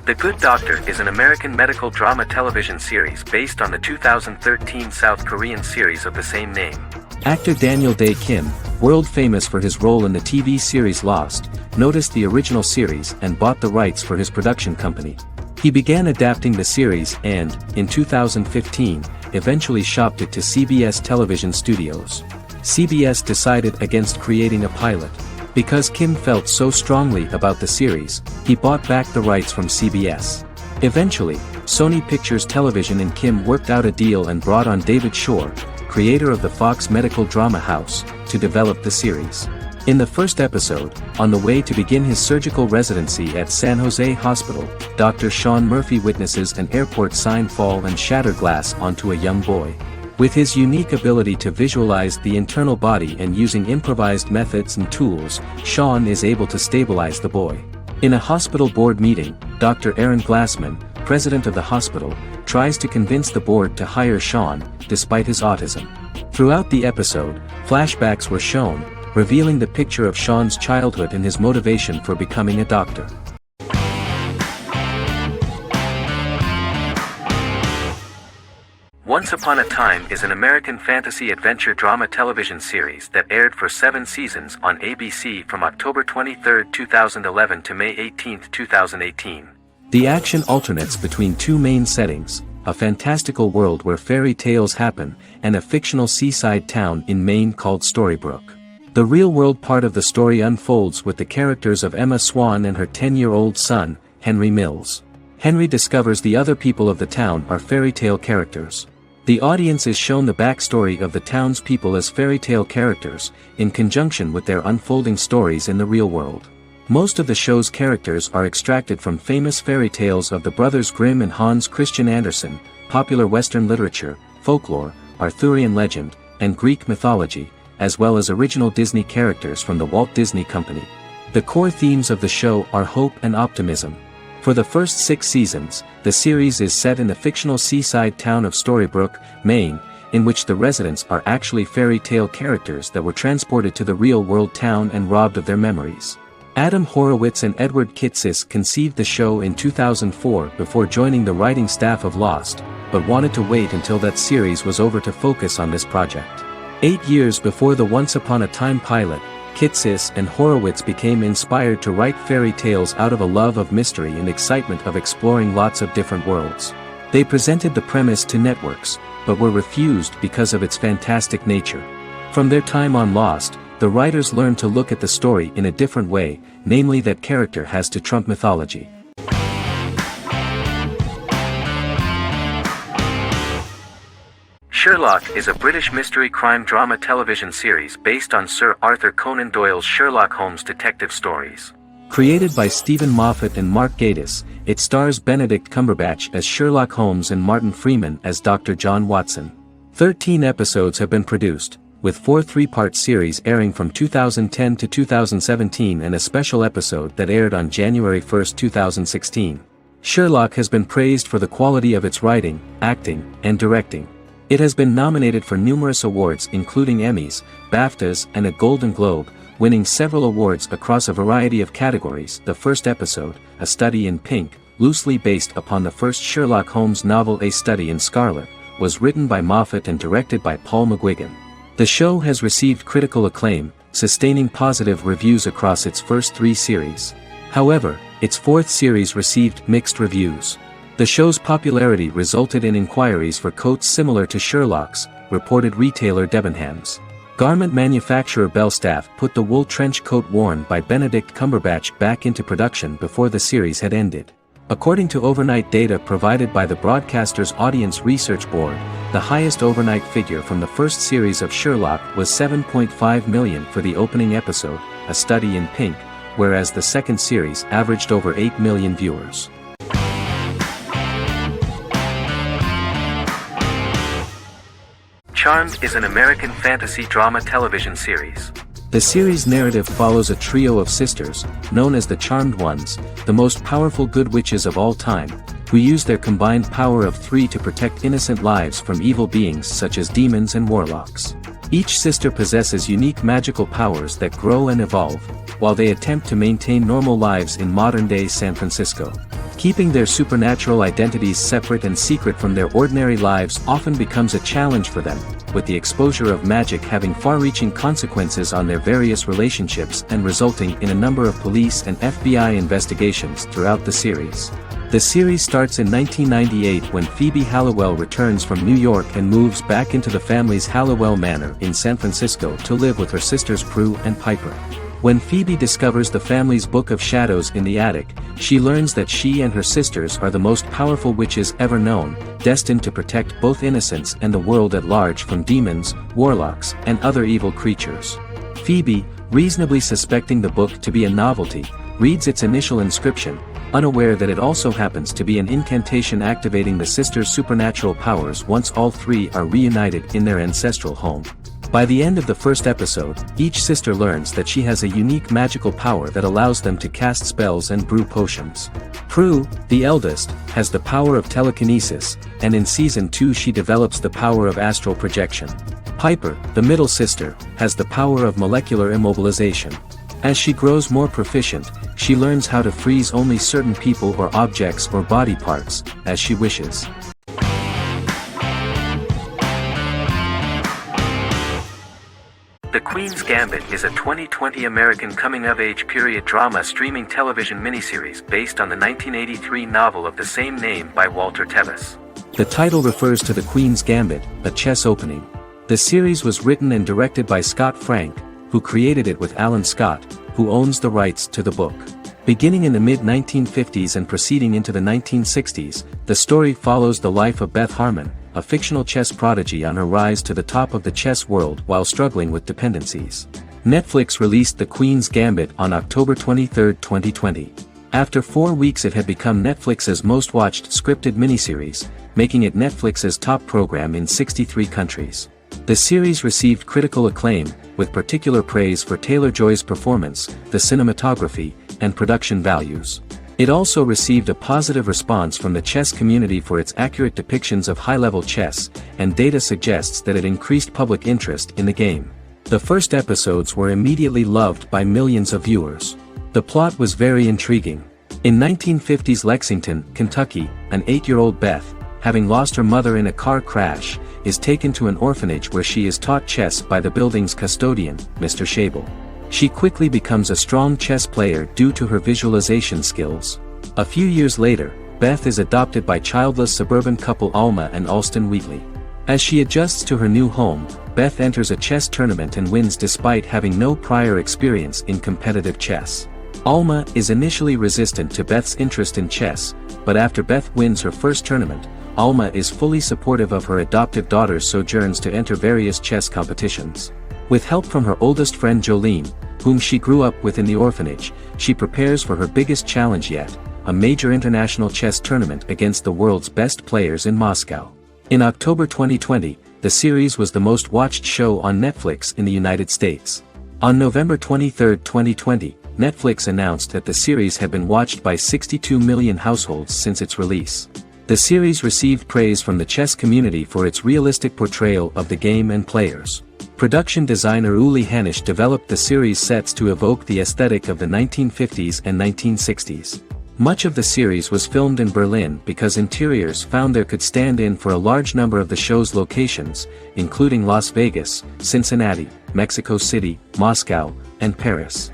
The Good Doctor is an American medical drama television series based on the 2013 South Korean series of the same name. Actor Daniel Dae Kim, world famous for his role in the TV series Lost, noticed the original series and bought the rights for his production company. He began adapting the series and, in 2015, eventually shopped it to CBS Television Studios. CBS decided against creating a pilot. Because Kim felt so strongly about the series, he bought back the rights from CBS. Eventually, Sony Pictures Television and Kim worked out a deal and brought on David Shore, creator of the Fox medical drama house, to develop the series. In the first episode, on the way to begin his surgical residency at San Jose Hospital, Dr. Sean Murphy witnesses an airport sign fall and shatter glass onto a young boy. With his unique ability to visualize the internal body and using improvised methods and tools, Sean is able to stabilize the boy. In a hospital board meeting, Dr. Aaron Glassman, president of the hospital, tries to convince the board to hire Sean, despite his autism. Throughout the episode, flashbacks were shown, revealing the picture of Sean's childhood and his motivation for becoming a doctor. Once Upon a Time is an American fantasy adventure drama television series that aired for 7 seasons on ABC from October 23, 2011 to May 18, 2018. The action alternates between two main settings, a fantastical world where fairy tales happen, and a fictional seaside town in Maine called Storybrooke. The real-world part of the story unfolds with the characters of Emma Swan and her 10-year-old son, Henry Mills. Henry discovers the other people of the town are fairy tale characters. The audience is shown the backstory of the townspeople as fairy tale characters, in conjunction with their unfolding stories in the real world. Most of the show's characters are extracted from famous fairy tales of the Brothers Grimm and Hans Christian Andersen, popular Western literature, folklore, Arthurian legend, and Greek mythology, as well as original Disney characters from the Walt Disney Company. The core themes of the show are hope and optimism. For the first 6 seasons, the series is set in the fictional seaside town of Storybrooke, Maine, in which the residents are actually fairy tale characters that were transported to the real-world town and robbed of their memories. Adam Horowitz and Edward Kitsis conceived the show in 2004 before joining the writing staff of Lost, but wanted to wait until that series was over to focus on this project. 8 years before the Once Upon a Time pilot, Kitsis and Horowitz became inspired to write fairy tales out of a love of mystery and excitement of exploring lots of different worlds. They presented the premise to networks, but were refused because of its fantastic nature. From their time on Lost, the writers learned to look at the story in a different way, namely that character has to trump mythology. Sherlock is a British mystery crime drama television series based on Sir Arthur Conan Doyle's Sherlock Holmes detective stories. Created by Stephen Moffat and Mark Gatiss, it stars Benedict Cumberbatch as Sherlock Holmes and Martin Freeman as Dr. John Watson. 13 episodes have been produced, with 4 3-part series airing from 2010 to 2017 and a special episode that aired on January 1, 2016. Sherlock has been praised for the quality of its writing, acting, and directing. It has been nominated for numerous awards including Emmys, BAFTAs, and a Golden Globe, winning several awards across a variety of categories. The first episode, A Study in Pink, loosely based upon the first Sherlock Holmes novel A Study in Scarlet, was written by Moffat and directed by Paul McGuigan. The show has received critical acclaim, sustaining positive reviews across its first 3 series. However, its 4th series received mixed reviews. The show's popularity resulted in inquiries for coats similar to Sherlock's, reported retailer Debenhams. Garment manufacturer Belstaff put the wool trench coat worn by Benedict Cumberbatch back into production before the series had ended. According to overnight data provided by the broadcaster's Audience Research Board, the highest overnight figure from the first series of Sherlock was 7.5 million for the opening episode, A Study in Pink, whereas the second series averaged over 8 million viewers. Charmed is an American fantasy drama television series. The series' narrative follows a trio of sisters, known as the Charmed Ones, the most powerful good witches of all time, who use their combined power of 3 to protect innocent lives from evil beings such as demons and warlocks. Each sister possesses unique magical powers that grow and evolve, while they attempt to maintain normal lives in modern-day San Francisco. Keeping their supernatural identities separate and secret from their ordinary lives often becomes a challenge for them, with the exposure of magic having far-reaching consequences on their various relationships and resulting in a number of police and FBI investigations throughout the series. The series starts in 1998 when Phoebe Halliwell returns from New York and moves back into the family's Halliwell Manor in San Francisco to live with her sisters Prue and Piper. When Phoebe discovers the family's Book of Shadows in the attic, she learns that she and her sisters are the most powerful witches ever known, destined to protect both innocents and the world at large from demons, warlocks, and other evil creatures. Phoebe, reasonably suspecting the book to be a novelty, reads its initial inscription, unaware that it also happens to be an incantation activating the sisters' supernatural powers once all 3 are reunited in their ancestral home. By the end of the first episode, each sister learns that she has a unique magical power that allows them to cast spells and brew potions. Prue, the eldest, has the power of telekinesis, and in Season 2 she develops the power of astral projection. Piper, the middle sister, has the power of molecular immobilization. As she grows more proficient, she learns how to freeze only certain people or objects or body parts, as she wishes. The Queen's Gambit is a 2020 American coming-of-age period drama streaming television miniseries based on the 1983 novel of the same name by Walter Tevis. The title refers to the Queen's Gambit, a chess opening. The series was written and directed by Scott Frank, who created it with Alan Scott, who owns the rights to the book. Beginning in the mid-1950s and proceeding into the 1960s, the story follows the life of Beth Harmon, a fictional chess prodigy on her rise to the top of the chess world while struggling with dependencies. Netflix released The Queen's Gambit on October 23, 2020. After 4 weeks it had become Netflix's most-watched scripted miniseries, making it Netflix's top program in 63 countries. The series received critical acclaim, with particular praise for Taylor-Joy's performance, the cinematography, and production values. It also received a positive response from the chess community for its accurate depictions of high-level chess, and data suggests that it increased public interest in the game. The first episodes were immediately loved by millions of viewers. The plot was very intriguing. In 1950s Lexington, Kentucky, an 8-year-old Beth, having lost her mother in a car crash, is taken to an orphanage where she is taught chess by the building's custodian, Mr. Schabel. She quickly becomes a strong chess player due to her visualization skills. A few years later, Beth is adopted by childless suburban couple Alma and Alston Wheatley. As she adjusts to her new home, Beth enters a chess tournament and wins despite having no prior experience in competitive chess. Alma is initially resistant to Beth's interest in chess, but after Beth wins her first tournament, Alma is fully supportive of her adoptive daughter's sojourns to enter various chess competitions. With help from her oldest friend Jolene, whom she grew up with in the orphanage, she prepares for her biggest challenge yet, a major international chess tournament against the world's best players in Moscow. In October 2020, the series was the most watched show on Netflix in the United States. On November 23, 2020, Netflix announced that the series had been watched by 62 million households since its release. The series received praise from the chess community for its realistic portrayal of the game and players. Production designer Uli Hanisch developed the series sets to evoke the aesthetic of the 1950s and 1960s. Much of the series was filmed in Berlin because interiors found there could stand in for a large number of the show's locations, including Las Vegas, Cincinnati, Mexico City, Moscow, and Paris.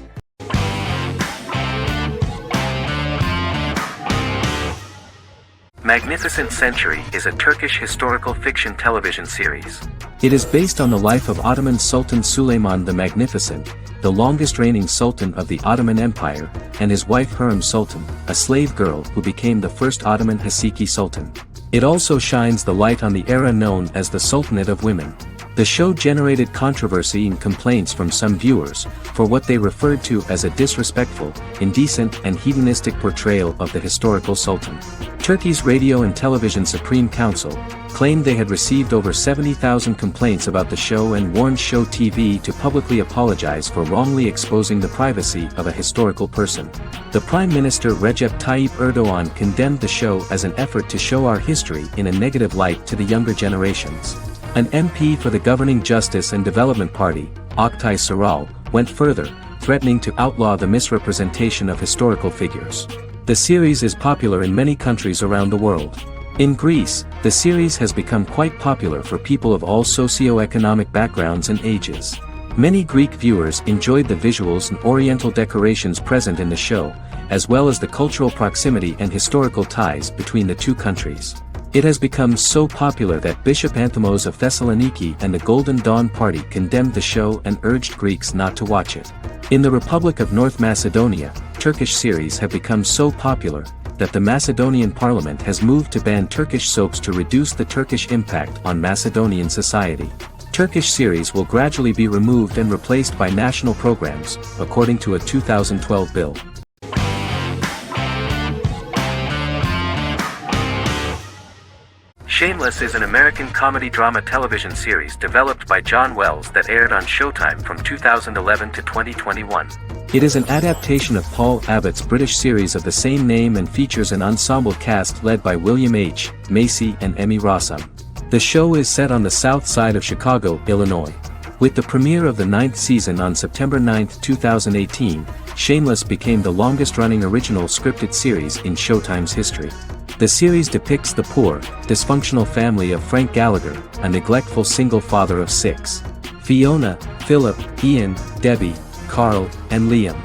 Magnificent Century is a Turkish historical fiction television series. It is based on the life of Ottoman Sultan Süleyman the Magnificent, the longest reigning sultan of the Ottoman Empire, and his wife Hürrem Sultan, a slave girl who became the first Ottoman Haseki Sultan. It also shines the light on the era known as the Sultanate of Women. The show generated controversy and complaints from some viewers, for what they referred to as a disrespectful, indecent and hedonistic portrayal of the historical sultan. Turkey's Radio and Television Supreme Council claimed they had received over 70,000 complaints about the show and warned Show TV to publicly apologize for wrongly exposing the privacy of a historical person. The Prime Minister Recep Tayyip Erdogan condemned the show as an effort to show our history in a negative light to the younger generations. An MP for the governing Justice and Development Party, Oktay Saral, went further, threatening to outlaw the misrepresentation of historical figures. The series is popular in many countries around the world. In Greece, the series has become quite popular for people of all socio-economic backgrounds and ages. Many Greek viewers enjoyed the visuals and oriental decorations present in the show, as well as the cultural proximity and historical ties between the two countries. It has become so popular that Bishop Anthimos of Thessaloniki and the Golden Dawn Party condemned the show and urged Greeks not to watch it. In the Republic of North Macedonia, Turkish series have become so popular that the Macedonian parliament has moved to ban Turkish soaps to reduce the Turkish impact on Macedonian society. Turkish series will gradually be removed and replaced by national programs, according to a 2012 bill. Shameless is an American comedy drama television series developed by John Wells that aired on Showtime from 2011 to 2021. It is an adaptation of Paul Abbott's British series of the same name and features an ensemble cast led by William H. Macy and Emmy Rossum. The show is set on the south side of Chicago, Illinois. With the premiere of the 9th season on September 9, 2018, Shameless became the longest-running original scripted series in Showtime's history. The series depicts the poor, dysfunctional family of Frank Gallagher, a neglectful single father of 6. Fiona, Philip, Ian, Debbie, Carl, and Liam.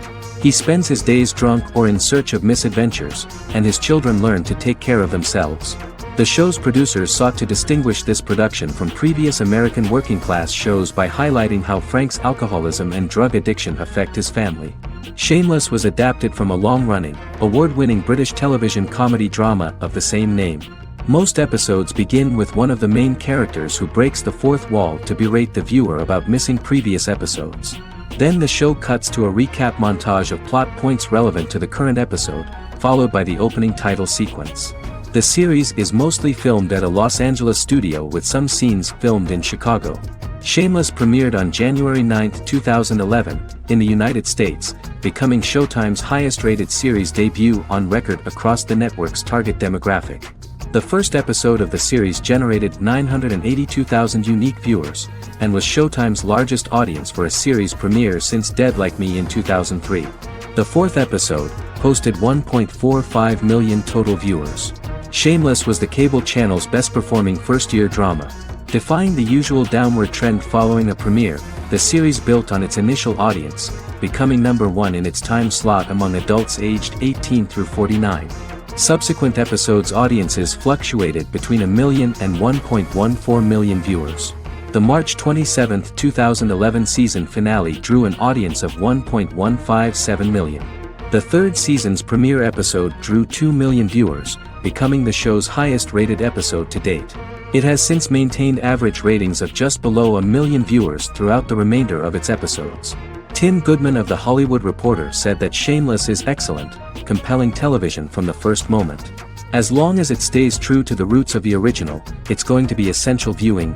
He spends his days drunk or in search of misadventures, and his children learn to take care of themselves. The show's producers sought to distinguish this production from previous American working-class shows by highlighting how Frank's alcoholism and drug addiction affect his family. Shameless was adapted from a long-running, award-winning British television comedy drama of the same name. Most episodes begin with one of the main characters who breaks the fourth wall to berate the viewer about missing previous episodes. Then the show cuts to a recap montage of plot points relevant to the current episode, followed by the opening title sequence. The series is mostly filmed at a Los Angeles studio with some scenes filmed in Chicago. Shameless premiered on January 9, 2011, in the United States, becoming Showtime's highest-rated series debut on record across the network's target demographic. The first episode of the series generated 982,000 unique viewers, and was Showtime's largest audience for a series premiere since Dead Like Me in 2003. The fourth episode posted 1.45 million total viewers. Shameless was the cable channel's best-performing first-year drama. Defying the usual downward trend following a premiere, the series built on its initial audience, becoming number 1 in its time slot among adults aged 18 through 49. Subsequent episodes' audiences fluctuated between 1 million and 1.14 million viewers. The March 27, 2011 season finale drew an audience of 1.157 million. The third season's premiere episode drew 2 million viewers, becoming the show's highest-rated episode to date. It has since maintained average ratings of just below 1 million viewers throughout the remainder of its episodes. Tim Goodman of The Hollywood Reporter said that Shameless is excellent, compelling television from the first moment. As long as it stays true to the roots of the original, it's going to be essential viewing.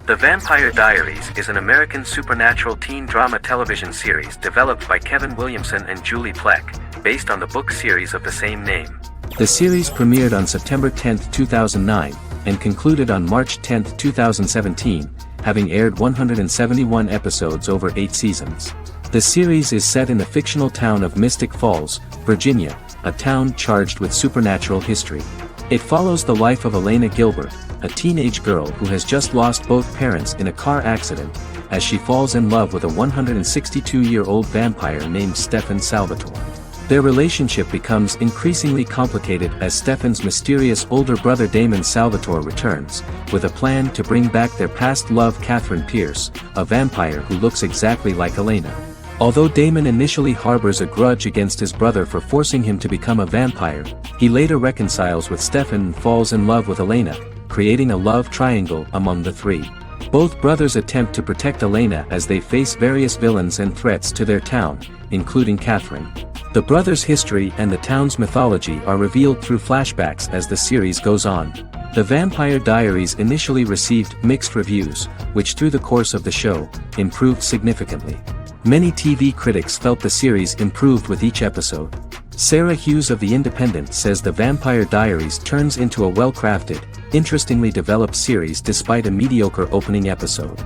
The Vampire Diaries is an American supernatural teen drama television series developed by Kevin Williamson and Julie Plec, based on the book series of the same name. The series premiered on September 10, 2009, and concluded on March 10, 2017, having aired 171 episodes over 8 seasons. The series is set in the fictional town of Mystic Falls, Virginia, a town charged with supernatural history. It follows the life of Elena Gilbert, a teenage girl who has just lost both parents in a car accident, as she falls in love with a 162-year-old vampire named Stefan Salvatore. Their relationship becomes increasingly complicated as Stefan's mysterious older brother Damon Salvatore returns, with a plan to bring back their past love Catherine Pierce, a vampire who looks exactly like Elena. Although Damon initially harbors a grudge against his brother for forcing him to become a vampire, he later reconciles with Stefan and falls in love with Elena, creating a love triangle among the three. Both brothers attempt to protect Elena as they face various villains and threats to their town, including Catherine. The brothers' history and the town's mythology are revealed through flashbacks as the series goes on. The Vampire Diaries initially received mixed reviews, which through the course of the show, improved significantly. Many TV critics felt the series improved with each episode. Sarah Hughes of The Independent says The Vampire Diaries turns into a well-crafted, interestingly developed series despite a mediocre opening episode.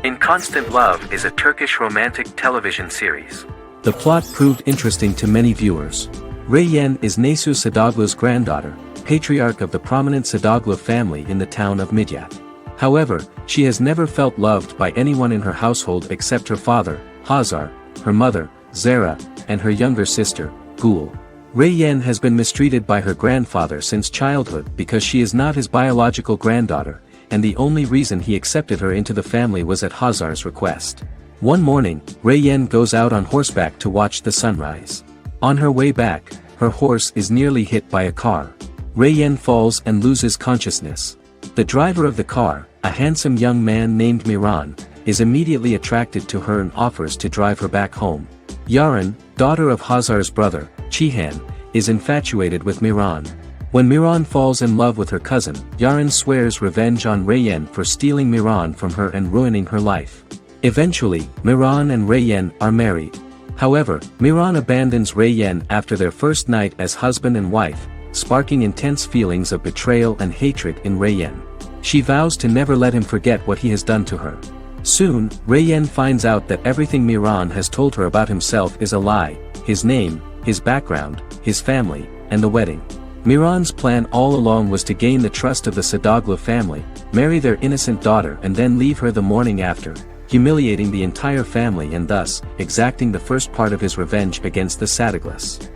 In Constant Love is a Turkish romantic television series. The plot proved interesting to many viewers. Reyyen is Nesu Sadoglu's granddaughter, patriarch of the prominent Sadoglu family in the town of Midyat. However, she has never felt loved by anyone in her household except her father, Hazar, her mother, Zara, and her younger sister, Gul. Reyyen has been mistreated by her grandfather since childhood because she is not his biological granddaughter, and the only reason he accepted her into the family was at Hazar's request. One morning, Reyyen goes out on horseback to watch the sunrise. On her way back, her horse is nearly hit by a car. Reyyen falls and loses consciousness. The driver of the car, a handsome young man named Miran, is immediately attracted to her and offers to drive her back home. Yaren, daughter of Hazar's brother, Cihan, is infatuated with Miran. When Miran falls in love with her cousin, Yaren swears revenge on Reyyen for stealing Miran from her and ruining her life. Eventually, Miran and Reyyen are married. However, Miran abandons Reyyen after their first night as husband and wife, sparking intense feelings of betrayal and hatred in Reyyen. She vows to never let him forget what he has done to her. Soon, Reyyen finds out that everything Miran has told her about himself is a lie: his name, his background, his family, and the wedding. Miran's plan all along was to gain the trust of the Sadoglu family, marry their innocent daughter and then leave her the morning after, humiliating the entire family and thus, exacting the first part of his revenge against the Sadoglus.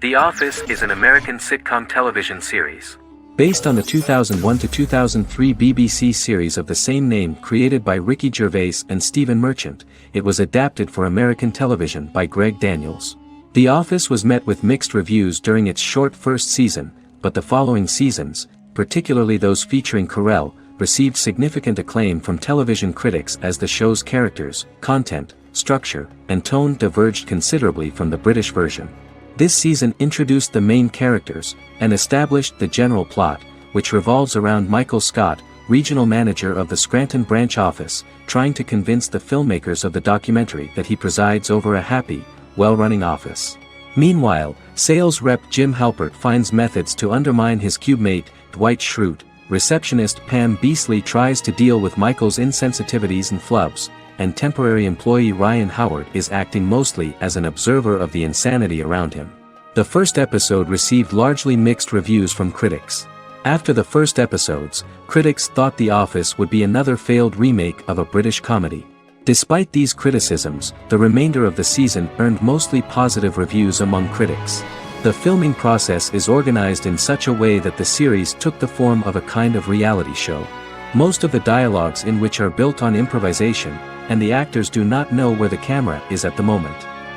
The Office is an American sitcom television series. Based on the 2001-2003 BBC series of the same name created by Ricky Gervais and Stephen Merchant, it was adapted for American television by Greg Daniels. The Office was met with mixed reviews during its short first season, but the following seasons, particularly those featuring Carell, received significant acclaim from television critics as the show's characters, content, structure, and tone diverged considerably from the British version. This season introduced the main characters, and established the general plot, which revolves around Michael Scott, regional manager of the Scranton branch office, trying to convince the filmmakers of the documentary that he presides over a happy, well-running office. Meanwhile, sales rep Jim Halpert finds methods to undermine his cube-mate, Dwight Schrute. Receptionist Pam Beasley tries to deal with Michael's insensitivities and flubs, and temporary employee Ryan Howard is acting mostly as an observer of the insanity around him. The first episode received largely mixed reviews from critics. After the first episodes, critics thought The Office would be another failed remake of a British comedy. Despite these criticisms, the remainder of the season earned mostly positive reviews among critics. The filming process is organized in such a way that the series took the form of a kind of reality show. Most of the dialogues in which are built on improvisation, and the actors do not know where the camera is at the moment.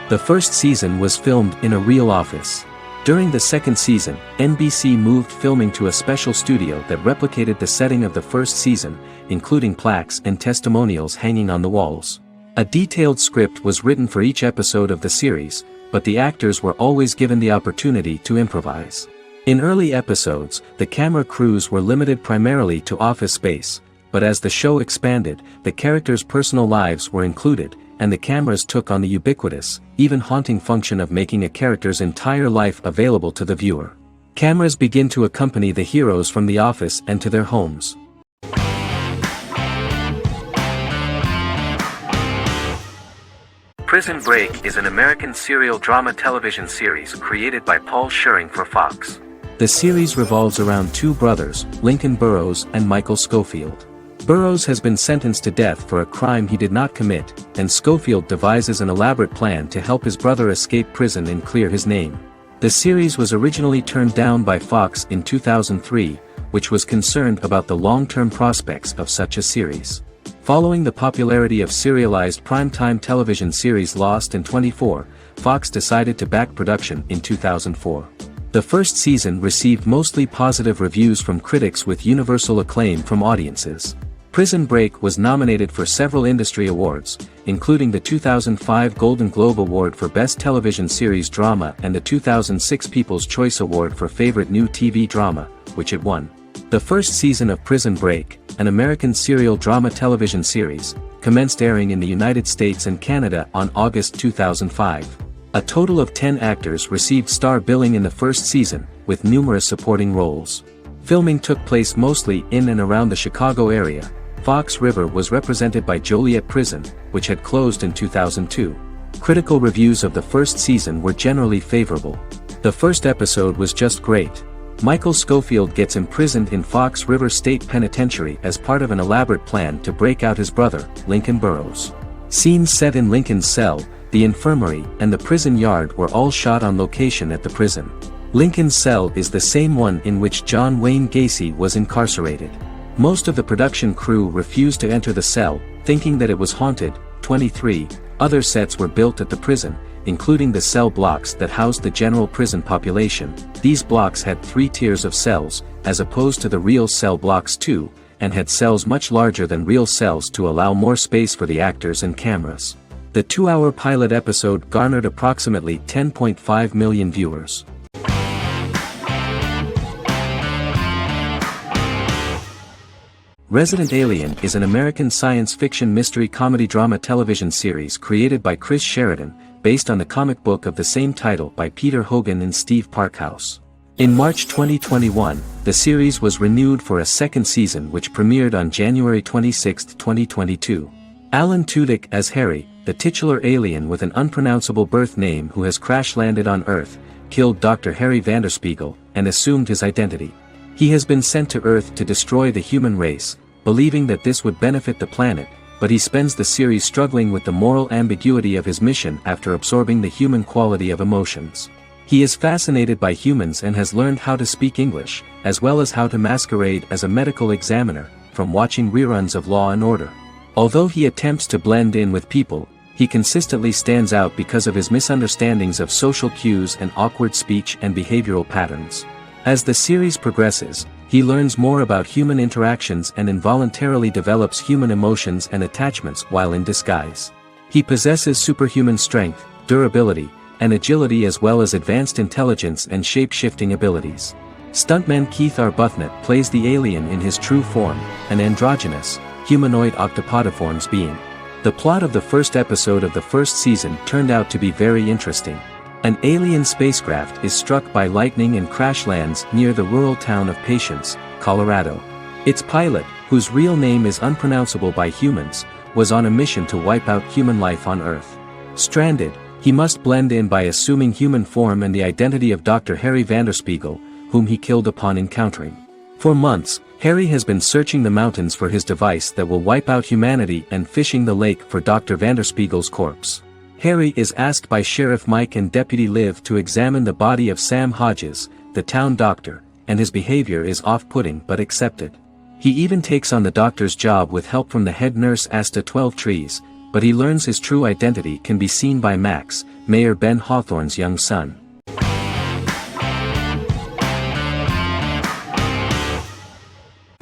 The first season was filmed in a real office. During the second season, NBC moved filming to a special studio that replicated the setting of the first season, including plaques and testimonials hanging on the walls. A detailed script was written for each episode of the series, but the actors were always given the opportunity to improvise. In early episodes, the camera crews were limited primarily to office space, but as the show expanded, the characters' personal lives were included, and the cameras took on the ubiquitous, even haunting function of making a character's entire life available to the viewer. Cameras begin to accompany the heroes from the office and to their homes. Prison Break is an American serial drama television series created by Paul Schering for Fox. The series revolves around two brothers, Lincoln Burrows and Michael Schofield. Burrows has been sentenced to death for a crime he did not commit, and Schofield devises an elaborate plan to help his brother escape prison and clear his name. The series was originally turned down by Fox in 2003, which was concerned about the long-term prospects of such a series. Following the popularity of serialized primetime television series Lost in 24, Fox decided to back production in 2004. The first season received mostly positive reviews from critics with universal acclaim from audiences. Prison Break was nominated for several industry awards, including the 2005 Golden Globe Award for Best Television Series Drama and the 2006 People's Choice Award for Favorite New TV Drama, which it won. The first season of Prison Break, an American serial drama television series, commenced airing in the United States and Canada on August 2005. A total of 10 actors received star billing in the first season, with numerous supporting roles. Filming took place mostly in and around the Chicago area. Fox River was represented by Joliet Prison, which had closed in 2002. Critical reviews of the first season were generally favorable. The first episode was just great. Michael Schofield gets imprisoned in Fox River State Penitentiary as part of an elaborate plan to break out his brother, Lincoln Burrows. Scenes set in Lincoln's cell, the infirmary, and the prison yard were all shot on location at the prison. Lincoln's cell is the same one in which John Wayne Gacy was incarcerated. Most of the production crew refused to enter the cell, thinking that it was haunted. 23 other sets were built at the prison, including the cell blocks that housed the general prison population. These blocks had 3 tiers of cells, as opposed to the real cell blocks 2, and had cells much larger than real cells to allow more space for the actors and cameras. The 2-hour pilot episode garnered approximately 10.5 million viewers. Resident Alien is an American science fiction mystery comedy drama television series created by Chris Sheridan, based on the comic book of the same title by Peter Hogan and Steve Parkhouse. In March 2021, the series was renewed for a second season which premiered on January 26, 2022. Alan Tudyk as Harry, the titular alien with an unpronounceable birth name who has crash-landed on Earth, killed Dr. Harry Vanderspiegel, and assumed his identity. He has been sent to Earth to destroy the human race, believing that this would benefit the planet, but he spends the series struggling with the moral ambiguity of his mission after absorbing the human quality of emotions. He is fascinated by humans and has learned how to speak English, as well as how to masquerade as a medical examiner, from watching reruns of Law and Order. Although he attempts to blend in with people, he consistently stands out because of his misunderstandings of social cues and awkward speech and behavioral patterns. As the series progresses, he learns more about human interactions and involuntarily develops human emotions and attachments while in disguise. He possesses superhuman strength, durability, and agility as well as advanced intelligence and shape-shifting abilities. Stuntman Keith Arbuthnot plays the alien in his true form, an androgynous, humanoid octopodiforms being. The plot of the first episode of the first season turned out to be very interesting. An alien spacecraft is struck by lightning and crash lands near the rural town of Patience, Colorado. Its pilot, whose real name is unpronounceable by humans, was on a mission to wipe out human life on Earth. Stranded, he must blend in by assuming human form and the identity of Dr. Harry Vanderspiegel, whom he killed upon encountering. For months, Harry has been searching the mountains for his device that will wipe out humanity and fishing the lake for Dr. Vanderspiegel's corpse. Harry is asked by Sheriff Mike and Deputy Liv to examine the body of Sam Hodges, the town doctor, and his behavior is off-putting but accepted. He even takes on the doctor's job with help from the head nurse Asta 12 Trees, but he learns his true identity can be seen by Max, Mayor Ben Hawthorne's young son.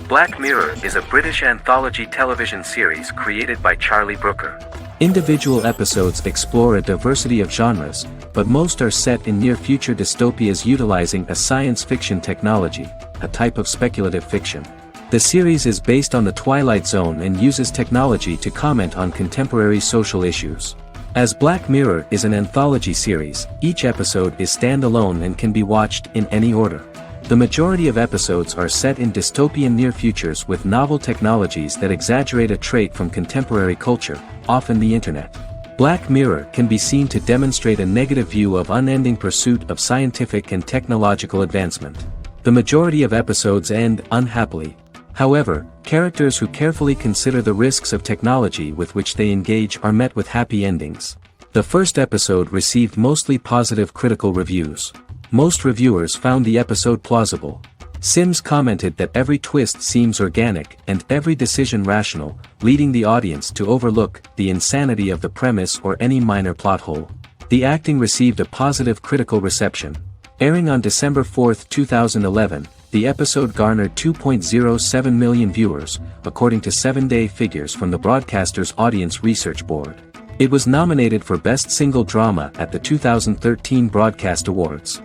Black Mirror is a British anthology television series created by Charlie Brooker. Individual episodes explore a diversity of genres, but most are set in near-future dystopias utilizing a science fiction technology, a type of speculative fiction. The series is based on the Twilight Zone and uses technology to comment on contemporary social issues. As Black Mirror is an anthology series, each episode is standalone and can be watched in any order. The majority of episodes are set in dystopian near futures with novel technologies that exaggerate a trait from contemporary culture, often the internet. Black Mirror can be seen to demonstrate a negative view of unending pursuit of scientific and technological advancement. The majority of episodes end unhappily. However, characters who carefully consider the risks of technology with which they engage are met with happy endings. The first episode received mostly positive critical reviews. Most reviewers found the episode plausible. Sims commented that every twist seems organic and every decision rational, leading the audience to overlook the insanity of the premise or any minor plot hole. The acting received a positive critical reception. Airing on December 4, 2011, the episode garnered 2.07 million viewers, according to 7-day figures from the broadcaster's Audience Research Board. It was nominated for Best Single Drama at the 2013 Broadcast Awards.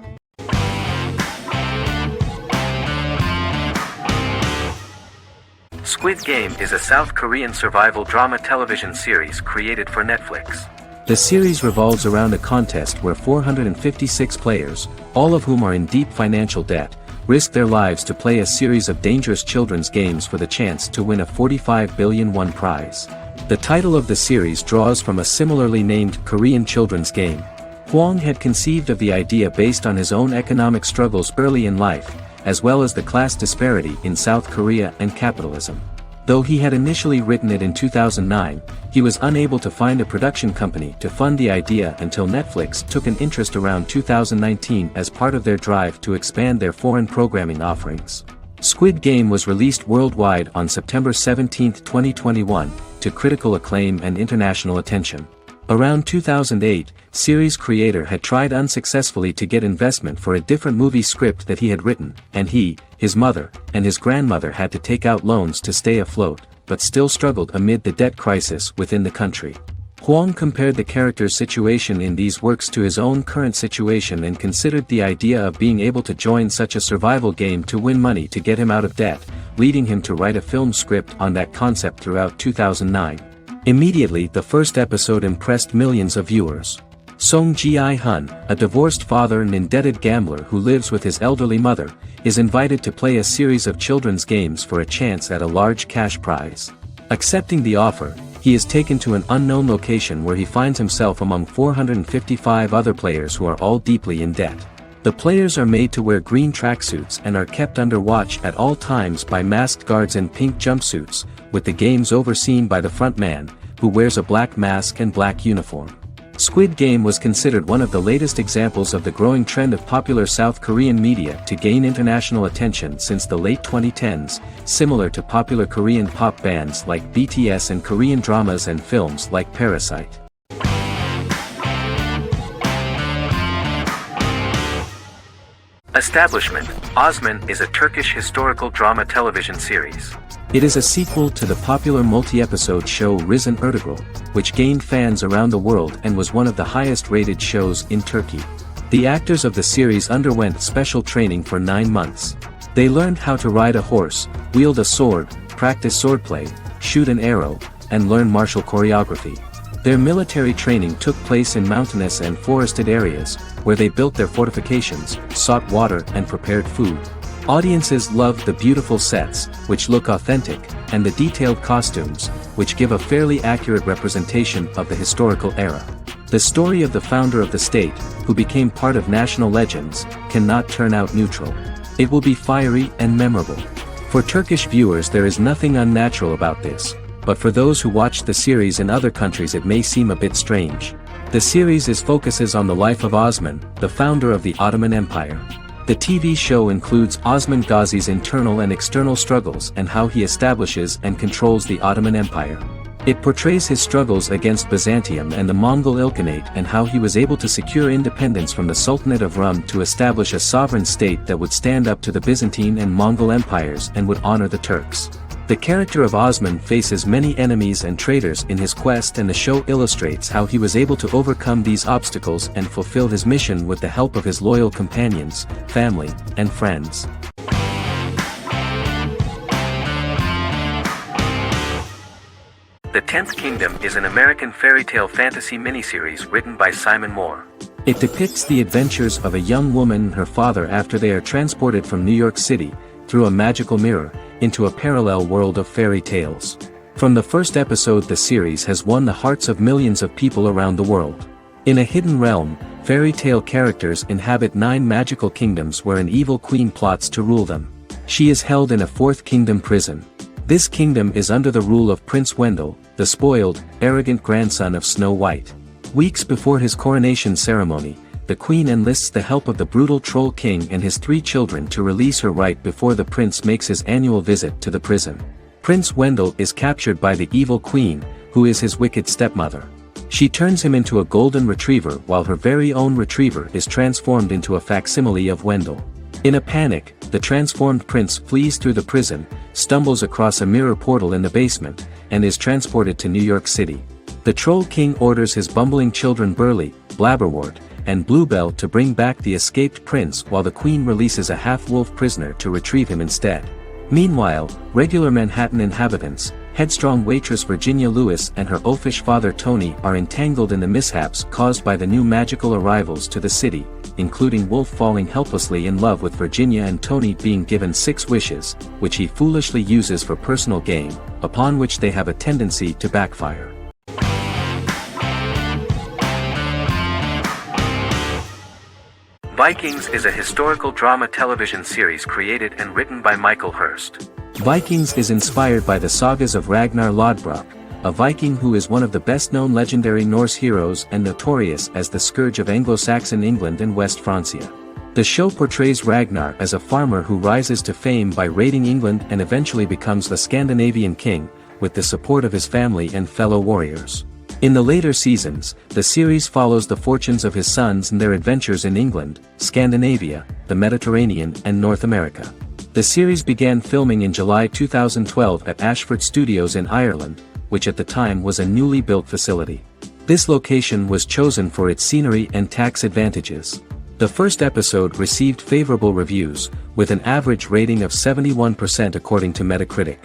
Squid Game is a South Korean survival drama television series created for Netflix. The series revolves around a contest where 456 players, all of whom are in deep financial debt, risk their lives to play a series of dangerous children's games for the chance to win a 45 billion won prize. The title of the series draws from a similarly named Korean children's game. Hwang had conceived of the idea based on his own economic struggles early in life, as well as the class disparity in South Korea and capitalism. Though he had initially written it in 2009, he was unable to find a production company to fund the idea until Netflix took an interest around 2019 as part of their drive to expand their foreign programming offerings. Squid Game was released worldwide on September 17, 2021, to critical acclaim and international attention. Around 2008, series creator had tried unsuccessfully to get investment for a different movie script that he had written, and he, his mother, and his grandmother had to take out loans to stay afloat, but still struggled amid the debt crisis within the country. Hwang compared the character's situation in these works to his own current situation and considered the idea of being able to join such a survival game to win money to get him out of debt, leading him to write a film script on that concept throughout 2009. Immediately, the first episode impressed millions of viewers. Song Ji-hun, a divorced father and indebted gambler who lives with his elderly mother, is invited to play a series of children's games for a chance at a large cash prize. Accepting the offer, he is taken to an unknown location where he finds himself among 455 other players who are all deeply in debt. The players are made to wear green tracksuits and are kept under watch at all times by masked guards in pink jumpsuits, with the games overseen by the front man, who wears a black mask and black uniform. Squid Game was considered one of the latest examples of the growing trend of popular South Korean media to gain international attention since the late 2010s, similar to popular Korean pop bands like BTS and Korean dramas and films like Parasite. Establishment: Osman is a Turkish historical drama television series. It is a sequel to the popular multi-episode show Risen Ertugrul, which gained fans around the world and was one of the highest-rated shows in Turkey. The actors of the series underwent special training for 9 months. They learned how to ride a horse, wield a sword, practice swordplay, shoot an arrow, and learn martial choreography. Their military training took place in mountainous and forested areas, where they built their fortifications, sought water and prepared food. Audiences loved the beautiful sets, which look authentic, and the detailed costumes, which give a fairly accurate representation of the historical era. The story of the founder of the state, who became part of national legends, cannot turn out neutral. It will be fiery and memorable. For Turkish viewers, there is nothing unnatural about this, but for those who watched the series in other countries it may seem a bit strange. The series focuses on the life of Osman, the founder of the Ottoman Empire. The TV show includes Osman Ghazi's internal and external struggles and how he establishes and controls the Ottoman Empire. It portrays his struggles against Byzantium and the Mongol Ilkhanate and how he was able to secure independence from the Sultanate of Rum to establish a sovereign state that would stand up to the Byzantine and Mongol empires and would honor the Turks. The character of Osman faces many enemies and traitors in his quest, and the show illustrates how he was able to overcome these obstacles and fulfill his mission with the help of his loyal companions, family, and friends. The Tenth Kingdom is an American fairy tale fantasy miniseries written by Simon Moore. It depicts the adventures of a young woman and her father after they are transported from New York City, through a magical mirror, into a parallel world of fairy tales. From the first episode, the series has won the hearts of millions of people around the world. In a hidden realm, fairy tale characters inhabit 9 magical kingdoms where an evil queen plots to rule them. She is held in a 4th kingdom prison. This kingdom is under the rule of Prince Wendell, the spoiled, arrogant grandson of Snow White. Weeks before his coronation ceremony, the queen enlists the help of the brutal Troll King and his 3 children to release her right before the prince makes his annual visit to the prison. Prince Wendell is captured by the evil queen, who is his wicked stepmother. She turns him into a golden retriever while her very own retriever is transformed into a facsimile of Wendell. In a panic, the transformed prince flees through the prison, stumbles across a mirror portal in the basement, and is transported to New York City. The Troll King orders his bumbling children Burly, Blabberwort, and Bluebell to bring back the escaped prince while the queen releases a half-wolf prisoner to retrieve him instead. Meanwhile, regular Manhattan inhabitants, headstrong waitress Virginia Lewis and her oafish father Tony are entangled in the mishaps caused by the new magical arrivals to the city, including Wolf falling helplessly in love with Virginia and Tony being given 6 wishes, which he foolishly uses for personal gain, upon which they have a tendency to backfire. Vikings is a historical drama television series created and written by Michael Hurst. Vikings is inspired by the sagas of Ragnar Lodbrok, a Viking who is one of the best-known legendary Norse heroes and notorious as the scourge of Anglo-Saxon England and West Francia. The show portrays Ragnar as a farmer who rises to fame by raiding England and eventually becomes the Scandinavian king, with the support of his family and fellow warriors. In the later seasons, the series follows the fortunes of his sons and their adventures in England, Scandinavia, the Mediterranean and North America. The series began filming in July 2012 at Ashford Studios in Ireland, which at the time was a newly built facility. This location was chosen for its scenery and tax advantages. The first episode received favorable reviews, with an average rating of 71% according to Metacritic.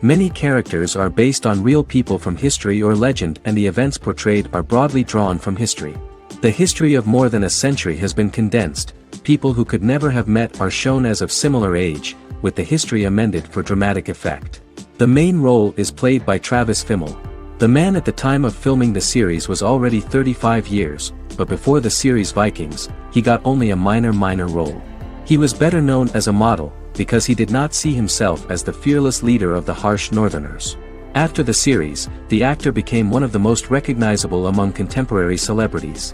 Many characters are based on real people from history or legend, and the events portrayed are broadly drawn from history. The history of more than a century has been condensed. People who could never have met are shown as of similar age, with the history amended for dramatic effect. The main role is played by Travis Fimmel. The man at the time of filming the series was already 35 years, but before the series Vikings, he got only a minor role. He was better known as a model, because he did not see himself as the fearless leader of the harsh Northerners. After the series, the actor became one of the most recognizable among contemporary celebrities.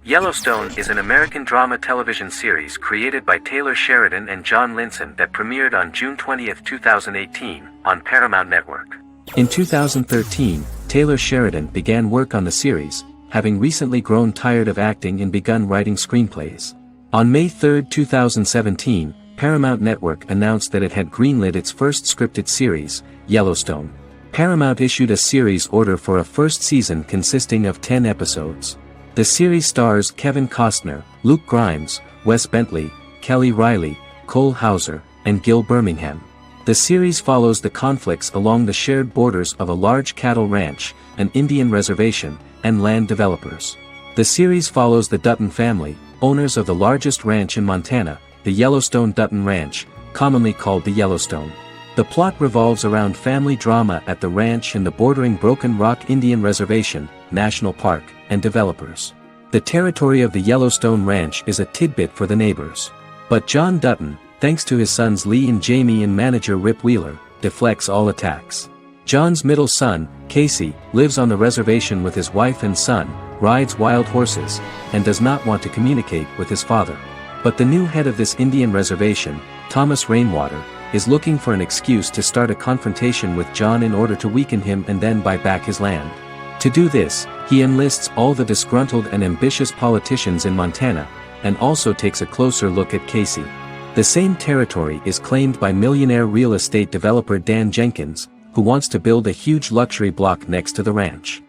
Yellowstone is an American drama television series created by Taylor Sheridan and John Linson that premiered on June 20, 2018, on Paramount Network. In 2013, Taylor Sheridan began work on the series, having recently grown tired of acting and begun writing screenplays. On May 3, 2017, Paramount Network announced that it had greenlit its first scripted series, Yellowstone. Paramount issued a series order for a first season consisting of 10 episodes. The series stars Kevin Costner, Luke Grimes, Wes Bentley, Kelly Riley, Cole Hauser, and Gil Birmingham. The series follows the conflicts along the shared borders of a large cattle ranch, an Indian reservation, and land developers. The series follows the Dutton family, owners of the largest ranch in Montana, the Yellowstone Dutton Ranch, commonly called the Yellowstone. The plot revolves around family drama at the ranch and the bordering Broken Rock Indian Reservation, National Park, and developers. The territory of the Yellowstone Ranch is a tidbit for the neighbors. But John Dutton, thanks to his sons Lee and Jamie and manager Rip Wheeler, deflects all attacks. John's middle son, Casey, lives on the reservation with his wife and son, rides wild horses, and does not want to communicate with his father. But the new head of this Indian reservation, Thomas Rainwater, is looking for an excuse to start a confrontation with John in order to weaken him and then buy back his land. To do this, he enlists all the disgruntled and ambitious politicians in Montana, and also takes a closer look at Casey. The same territory is claimed by millionaire real estate developer Dan Jenkins, who wants to build a huge luxury block next to the ranch.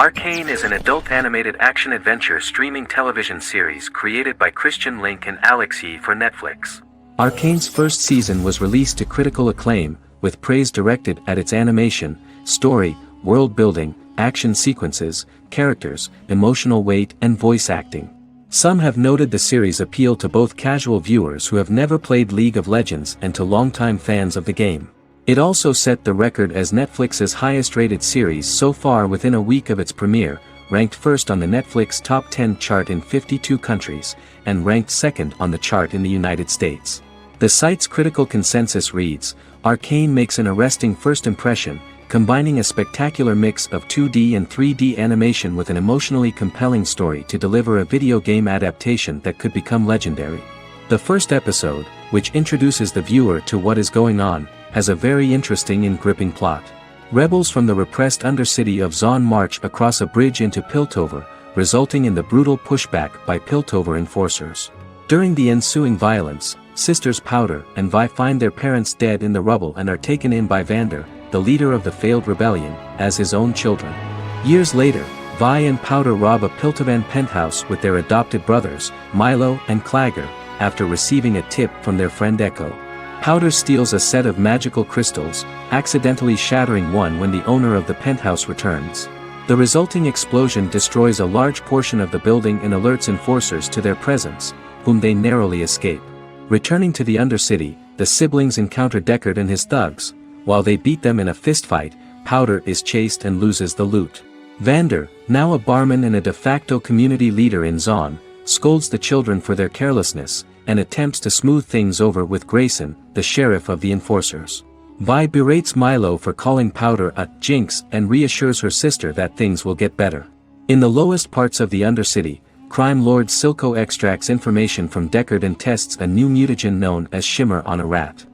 Arcane is an adult animated action-adventure streaming television series created by Christian Link and Alex Yee for Netflix. Arcane's first season was released to critical acclaim, with praise directed at its animation, story, world building, action sequences, characters, emotional weight and voice acting. Some have noted the series appeal to both casual viewers who have never played League of Legends and to longtime fans of the game. It also set the record as Netflix's highest-rated series so far within a week of its premiere, ranked first on the Netflix Top 10 chart in 52 countries, and ranked second on the chart in the United States. The site's critical consensus reads, "Arcane makes an arresting first impression, combining a spectacular mix of 2D and 3D animation with an emotionally compelling story to deliver a video game adaptation that could become legendary." The first episode, which introduces the viewer to what is going on, has a very interesting and gripping plot. Rebels from the repressed undercity of Zon march across a bridge into Piltover, resulting in the brutal pushback by Piltover enforcers. During the ensuing violence, sisters Powder and Vi find their parents dead in the rubble and are taken in by Vander, the leader of the failed rebellion, as his own children. Years later, Vi and Powder rob a Piltovan penthouse with their adopted brothers, Milo and Clagger, after receiving a tip from their friend Echo. Powder steals a set of magical crystals, accidentally shattering one when the owner of the penthouse returns. The resulting explosion destroys a large portion of the building and alerts enforcers to their presence, whom they narrowly escape. Returning to the Undercity, the siblings encounter Deckard and his thugs. While they beat them in a fistfight, Powder is chased and loses the loot. Vander, now a barman and a de facto community leader in Zon, scolds the children for their carelessness, and attempts to smooth things over with Grayson, the sheriff of the enforcers. Vi berates Milo for calling Powder a jinx and reassures her sister that things will get better. In the lowest parts of the Undercity, crime lord Silco extracts information from Deckard and tests a new mutagen known as Shimmer on a rat.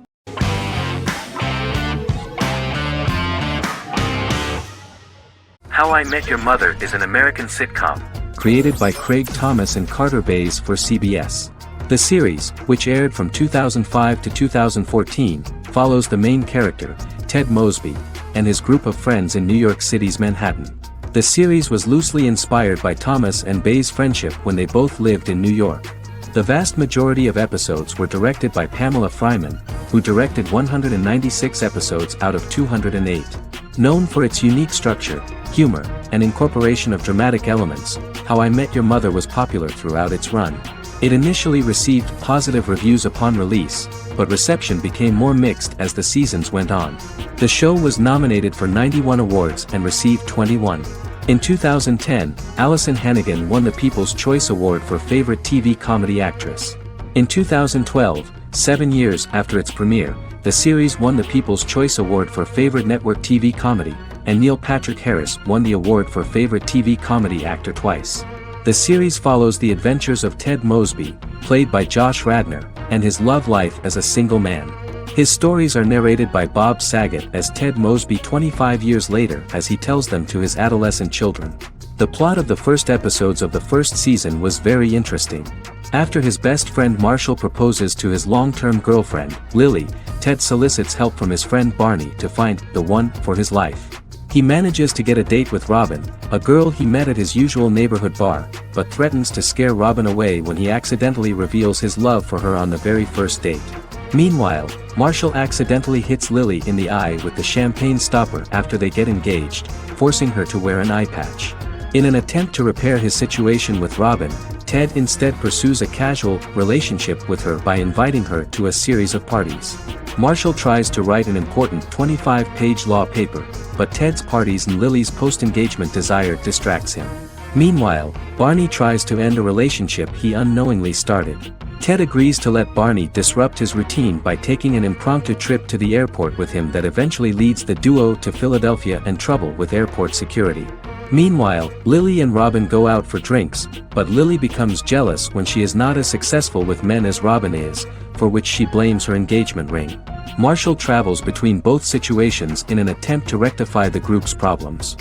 How I Met Your Mother is an American sitcom. Created by Craig Thomas and Carter Bays for CBS. The series, which aired from 2005 to 2014, follows the main character, Ted Mosby, and his group of friends in New York City's Manhattan. The series was loosely inspired by Thomas and Bays' friendship when they both lived in New York. The vast majority of episodes were directed by Pamela Fryman, who directed 196 episodes out of 208. Known for its unique structure, humor, and incorporation of dramatic elements, How I Met Your Mother was popular throughout its run. It initially received positive reviews upon release, but reception became more mixed as the seasons went on. The show was nominated for 91 awards and received 21. In 2010, Allison Hannigan won the People's Choice Award for Favorite TV Comedy Actress. In 2012, 7 years after its premiere, the series won the People's Choice Award for Favorite Network TV Comedy, and Neil Patrick Harris won the award for Favorite TV Comedy Actor twice. The series follows the adventures of Ted Mosby, played by Josh Radnor, and his love life as a single man. His stories are narrated by Bob Saget as Ted Mosby 25 years later as he tells them to his adolescent children. The plot of the first episodes of the first season was very interesting. After his best friend Marshall proposes to his long-term girlfriend, Lily, Ted solicits help from his friend Barney to find the one for his life. He manages to get a date with Robin, a girl he met at his usual neighborhood bar, but threatens to scare Robin away when he accidentally reveals his love for her on the very first date. Meanwhile, Marshall accidentally hits Lily in the eye with the champagne stopper after they get engaged, forcing her to wear an eye patch. In an attempt to repair his situation with Robin, Ted instead pursues a casual relationship with her by inviting her to a series of parties. Marshall tries to write an important 25-page law paper, but Ted's parties and Lily's post-engagement desire distracts him. Meanwhile, Barney tries to end a relationship he unknowingly started. Ted agrees to let Barney disrupt his routine by taking an impromptu trip to the airport with him that eventually leads the duo to Philadelphia and trouble with airport security. Meanwhile, Lily and Robin go out for drinks, but Lily becomes jealous when she is not as successful with men as Robin is, for which she blames her engagement ring. Marshall travels between both situations in an attempt to rectify the group's problems.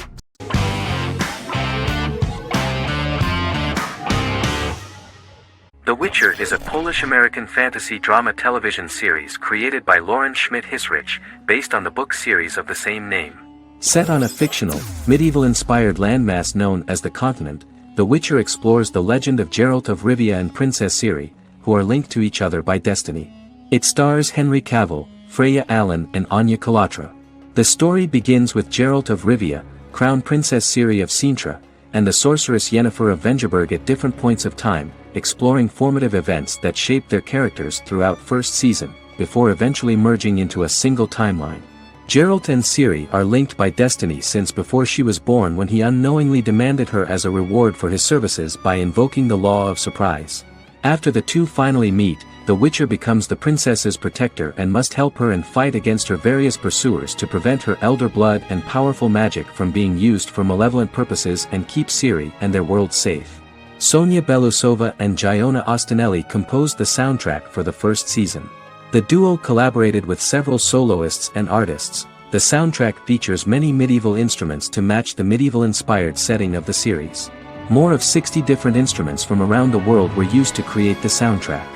The Witcher is a Polish-American fantasy drama television series created by Lauren Schmidt-Hisrich, based on the book series of the same name. Set on a fictional, medieval-inspired landmass known as the Continent, The Witcher explores the legend of Geralt of Rivia and Princess Ciri, who are linked to each other by destiny. It stars Henry Cavill, Freya Allan and Anya Chalotra. The story begins with Geralt of Rivia, Crown Princess Ciri of Sintra, and the sorceress Yennefer of Vengerberg at different points of time, exploring formative events that shape their characters throughout first season, before eventually merging into a single timeline. Geralt and Ciri are linked by destiny since before she was born, when he unknowingly demanded her as a reward for his services by invoking the law of surprise. After the two finally meet, the Witcher becomes the princess's protector and must help her and fight against her various pursuers to prevent her elder blood and powerful magic from being used for malevolent purposes and keep Ciri and their world safe. Sonia Belousova and Giona Ostinelli composed the soundtrack for the first season. The duo collaborated with several soloists and artists. The soundtrack features many medieval instruments to match the medieval-inspired setting of the series. More of 60 different instruments from around the world were used to create the soundtrack.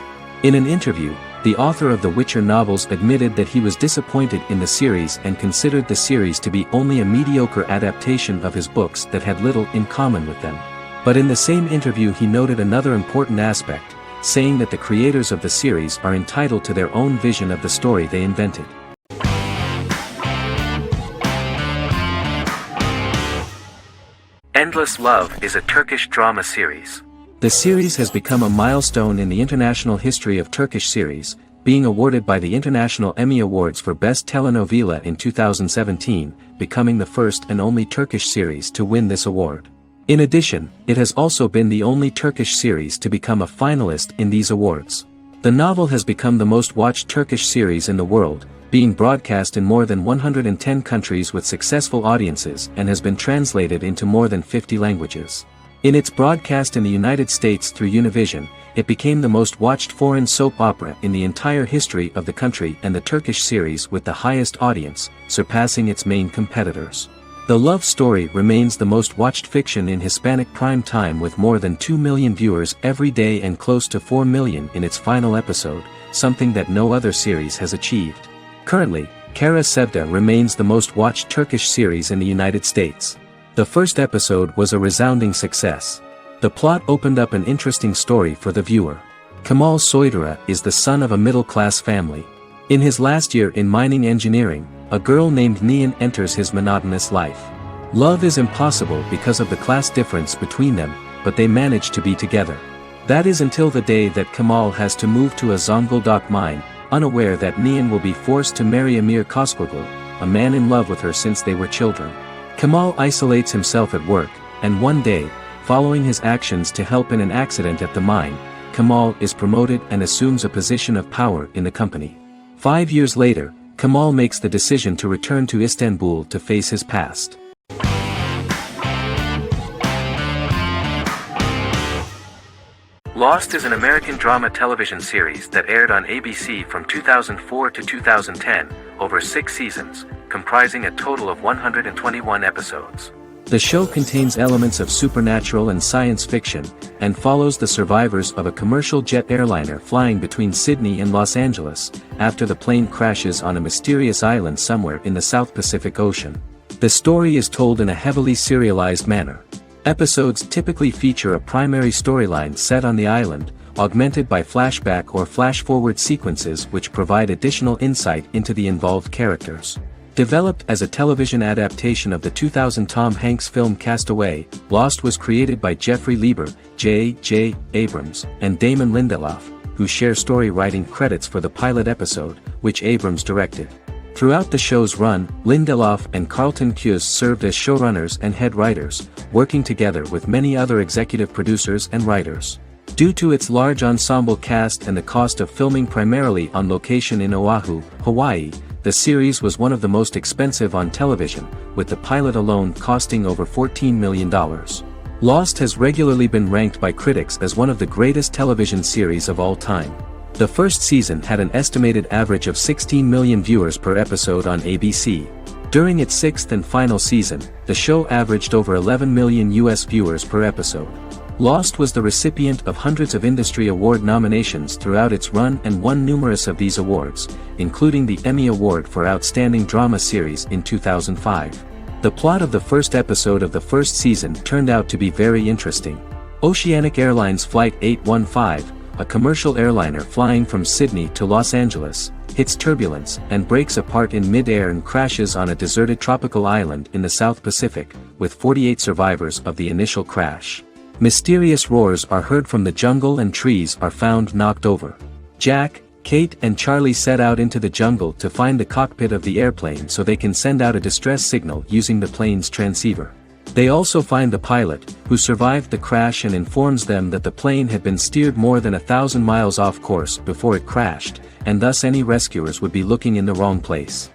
In an interview, the author of the Witcher novels admitted that he was disappointed in the series and considered the series to be only a mediocre adaptation of his books that had little in common with them. But in the same interview he noted another important aspect, saying that the creators of the series are entitled to their own vision of the story they invented. Endless Love is a Turkish drama series. The series has become a milestone in the international history of Turkish series, being awarded by the International Emmy Awards for Best Telenovela in 2017, becoming the first and only Turkish series to win this award. In addition, it has also been the only Turkish series to become a finalist in these awards. The novel has become the most watched Turkish series in the world, being broadcast in more than 110 countries with successful audiences, and has been translated into more than 50 languages. In its broadcast in the United States through Univision, it became the most watched foreign soap opera in the entire history of the country and the Turkish series with the highest audience, surpassing its main competitors. The love story remains the most watched fiction in Hispanic prime time with more than 2 million viewers every day and close to 4 million in its final episode, something that no other series has achieved. Currently, Kara Sevda remains the most watched Turkish series in the United States. The first episode was a resounding success. The plot opened up an interesting story for the viewer. Kemal Soydura is the son of a middle-class family. In his last year in mining engineering, a girl named Nihan enters his monotonous life. Love is impossible because of the class difference between them, but they manage to be together. That is until the day that Kemal has to move to a Zonguldak mine, unaware that Nihan will be forced to marry Emir Koskoglu, a man in love with her since they were children. Kemal isolates himself at work, and one day, following his actions to help in an accident at the mine, Kemal is promoted and assumes a position of power in the company. 5 years later, Kemal makes the decision to return to Istanbul to face his past. Lost is an American drama television series that aired on ABC from 2004 to 2010, over 6 seasons, comprising a total of 121 episodes. The show contains elements of supernatural and science fiction, and follows the survivors of a commercial jet airliner flying between Sydney and Los Angeles, after the plane crashes on a mysterious island somewhere in the South Pacific Ocean. The story is told in a heavily serialized manner. Episodes typically feature a primary storyline set on the island, augmented by flashback or flash-forward sequences which provide additional insight into the involved characters. Developed as a television adaptation of the 2000 Tom Hanks film Castaway, Lost was created by Jeffrey Lieber, J.J. Abrams, and Damon Lindelof, who share story writing credits for the pilot episode, which Abrams directed. Throughout the show's run, Lindelof and Carlton Cuse served as showrunners and head writers, working together with many other executive producers and writers. Due to its large ensemble cast and the cost of filming primarily on location in Oahu, Hawaii, the series was one of the most expensive on television, with the pilot alone costing over $14 million. Lost has regularly been ranked by critics as one of the greatest television series of all time. The first season had an estimated average of 16 million viewers per episode on ABC. During its 6th and final season, the show averaged over 11 million US viewers per episode. Lost was the recipient of hundreds of industry award nominations throughout its run and won numerous of these awards, including the Emmy Award for Outstanding Drama Series in 2005. The plot of the first episode of the first season turned out to be very interesting. Oceanic Airlines Flight 815, a commercial airliner flying from Sydney to Los Angeles, hits turbulence and breaks apart in mid-air and crashes on a deserted tropical island in the South Pacific, with 48 survivors of the initial crash. Mysterious roars are heard from the jungle and trees are found knocked over. Jack, Kate and Charlie set out into the jungle to find the cockpit of the airplane so they can send out a distress signal using the plane's transceiver. They also find the pilot, who survived the crash and informs them that the plane had been steered more than 1,000 miles off course before it crashed, and thus any rescuers would be looking in the wrong place.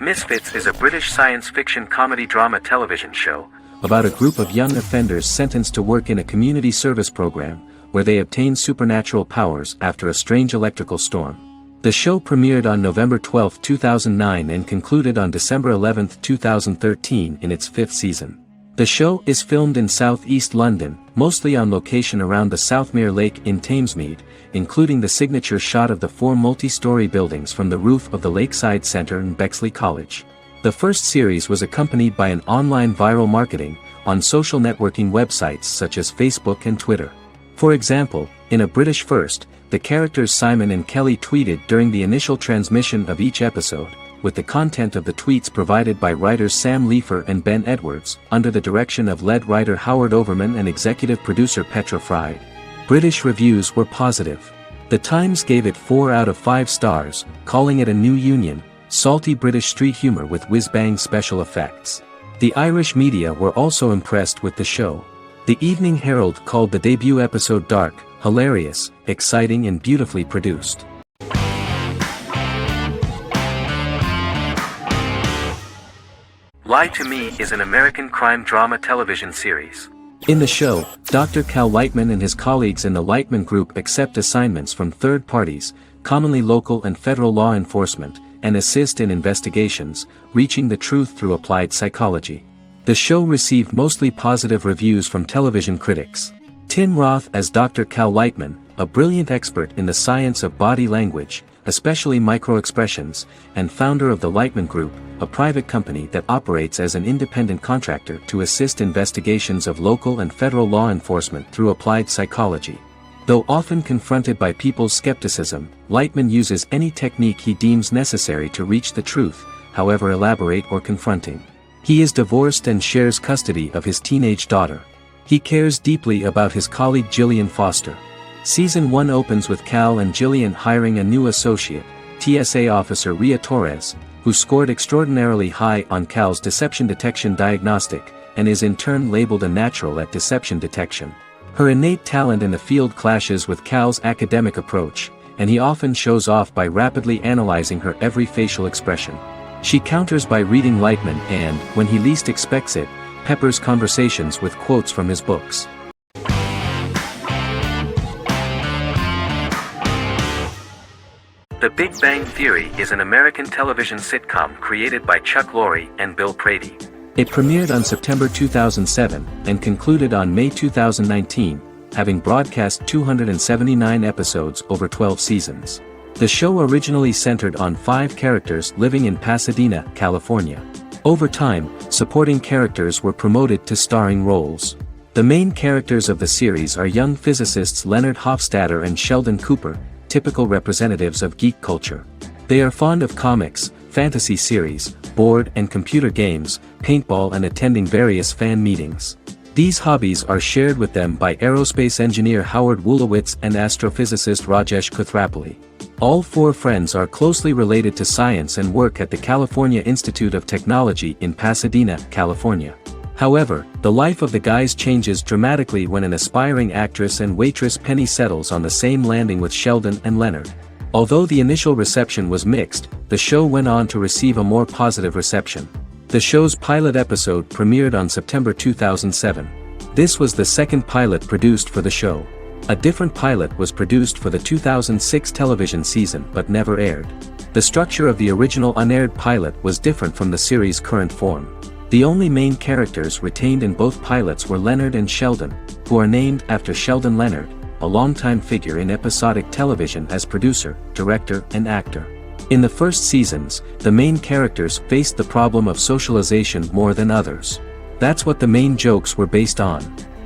Misfits is a British science fiction comedy drama television show about a group of young offenders sentenced to work in a community service program, where they obtain supernatural powers after a strange electrical storm. The show premiered on November 12, 2009 and concluded on December 11, 2013 in its 5th season. The show is filmed in southeast London, mostly on location around the Southmere Lake in Thamesmead, including the signature shot of the 4 multi-story buildings from the roof of the Lakeside Centre in Bexley College. The first series was accompanied by an online viral marketing on social networking websites such as Facebook and Twitter. For example, in a British first, the characters Simon and Kelly tweeted during the initial transmission of each episode, with the content of the tweets provided by writers Sam Leifer and Ben Edwards, under the direction of lead writer Howard Overman and executive producer Petra Fried. British reviews were positive. The Times gave it 4 out of 5 stars, calling it a new union, salty British street humor with whiz-bang special effects. The Irish media were also impressed with the show. The Evening Herald called the debut episode dark, hilarious, exciting and beautifully produced. Lie to Me is an American crime drama television series. In the show, Dr. Cal Lightman and his colleagues in the Lightman Group accept assignments from third parties, commonly local and federal law enforcement, and assist in investigations, reaching the truth through applied psychology. The show received mostly positive reviews from television critics. Tim Roth as Dr. Cal Lightman, a brilliant expert in the science of body language, especially microexpressions, and founder of the Lightman Group, a private company that operates as an independent contractor to assist investigations of local and federal law enforcement through applied psychology. Though often confronted by people's skepticism, Lightman uses any technique he deems necessary to reach the truth, however elaborate or confronting. He is divorced and shares custody of his teenage daughter. He cares deeply about his colleague Gillian Foster. Season 1 opens with Cal and Gillian hiring a new associate, TSA officer Ria Torres, who scored extraordinarily high on Cal's deception detection diagnostic, and is in turn labeled a natural at deception detection. Her innate talent in the field clashes with Cal's academic approach, and he often shows off by rapidly analyzing her every facial expression. She counters by reading Lightman and, when he least expects it, peppers conversations with quotes from his books. The Big Bang Theory is an American television sitcom created by Chuck Lorre and Bill Prady. It premiered on September 2007 and concluded on May 2019, having broadcast 279 episodes over 12 seasons. The show originally centered on 5 characters living in Pasadena, California. Over time, supporting characters were promoted to starring roles. The main characters of the series are young physicists Leonard Hofstadter and Sheldon Cooper, typical representatives of geek culture. They are fond of comics, fantasy series, board and computer games, paintball and attending various fan meetings. These hobbies are shared with them by aerospace engineer Howard Wolowitz and astrophysicist Rajesh Kuthrapalli. All 4 friends are closely related to science and work at the California Institute of Technology in Pasadena, California. However, the life of the guys changes dramatically when an aspiring actress and waitress Penny settles on the same landing with Sheldon and Leonard. Although the initial reception was mixed, the show went on to receive a more positive reception. The show's pilot episode premiered on September 2007. This was the second pilot produced for the show. A different pilot was produced for the 2006 television season but never aired. The structure of the original unaired pilot was different from the series' current form. The only main characters retained in both pilots were Leonard and Sheldon, who are named after Sheldon Leonard, a longtime figure in episodic television as producer, director, and actor. In the first seasons, the main characters faced the problem of socialization more than others. That's what the main jokes were based on.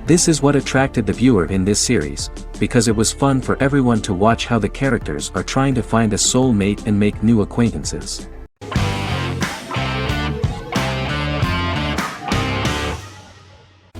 This is what attracted the viewer in this series, because it was fun for everyone to watch how the characters are trying to find a soul mate and make new acquaintances.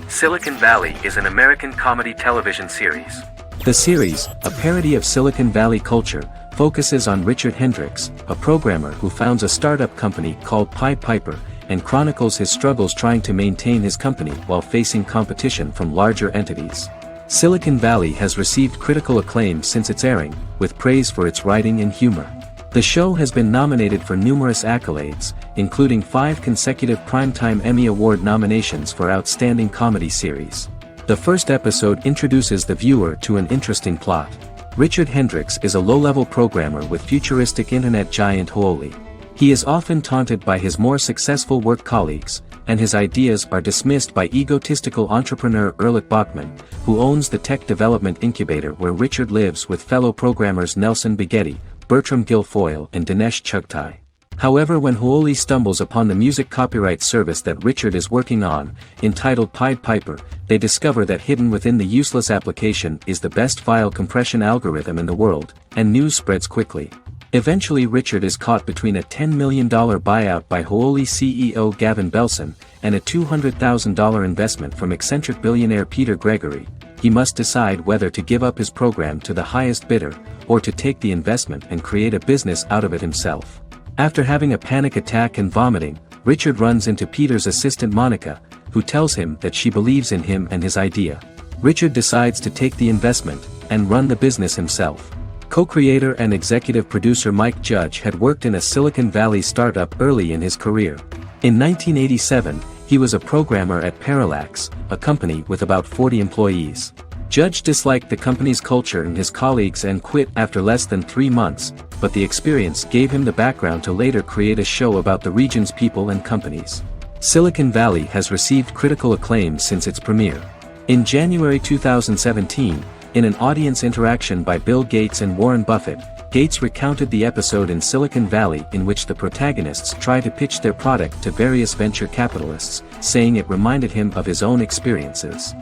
Silicon Valley is an American comedy television series. The series, a parody of Silicon Valley culture, focuses on Richard Hendricks, a programmer who founds a startup company called Pied Piper, and chronicles his struggles trying to maintain his company while facing competition from larger entities. Silicon Valley has received critical acclaim since its airing, with praise for its writing and humor. The show has been nominated for numerous accolades, including 5 consecutive Primetime Emmy Award nominations for Outstanding Comedy Series. The first episode introduces the viewer to an interesting plot. Richard Hendricks is a low-level programmer with futuristic internet giant Huoli. He is often taunted by his more successful work colleagues, and his ideas are dismissed by egotistical entrepreneur Erlich Bachman, who owns the tech development incubator where Richard lives with fellow programmers Nelson Bigetti, Bertram Guilfoyle and Dinesh Chugtai. However, when Huoli stumbles upon the music copyright service that Richard is working on, entitled Pied Piper, they discover that hidden within the useless application is the best file compression algorithm in the world, and news spreads quickly. Eventually Richard is caught between a $10 million buyout by Huoli CEO Gavin Belson, and a $200,000 investment from eccentric billionaire Peter Gregory. He must decide whether to give up his program to the highest bidder, or to take the investment and create a business out of it himself. After having a panic attack and vomiting, Richard runs into Peter's assistant Monica, who tells him that she believes in him and his idea. Richard decides to take the investment, and run the business himself. Co-creator and executive producer Mike Judge had worked in a Silicon Valley startup early in his career. In 1987, he was a programmer at Parallax, a company with about 40 employees. Judge disliked the company's culture and his colleagues and quit after less than 3 months, but the experience gave him the background to later create a show about the region's people and companies. Silicon Valley has received critical acclaim since its premiere. In January 2017, in an audience interaction by Bill Gates and Warren Buffett, Gates recounted the episode in Silicon Valley in which the protagonists try to pitch their product to various venture capitalists, saying it reminded him of his own experiences.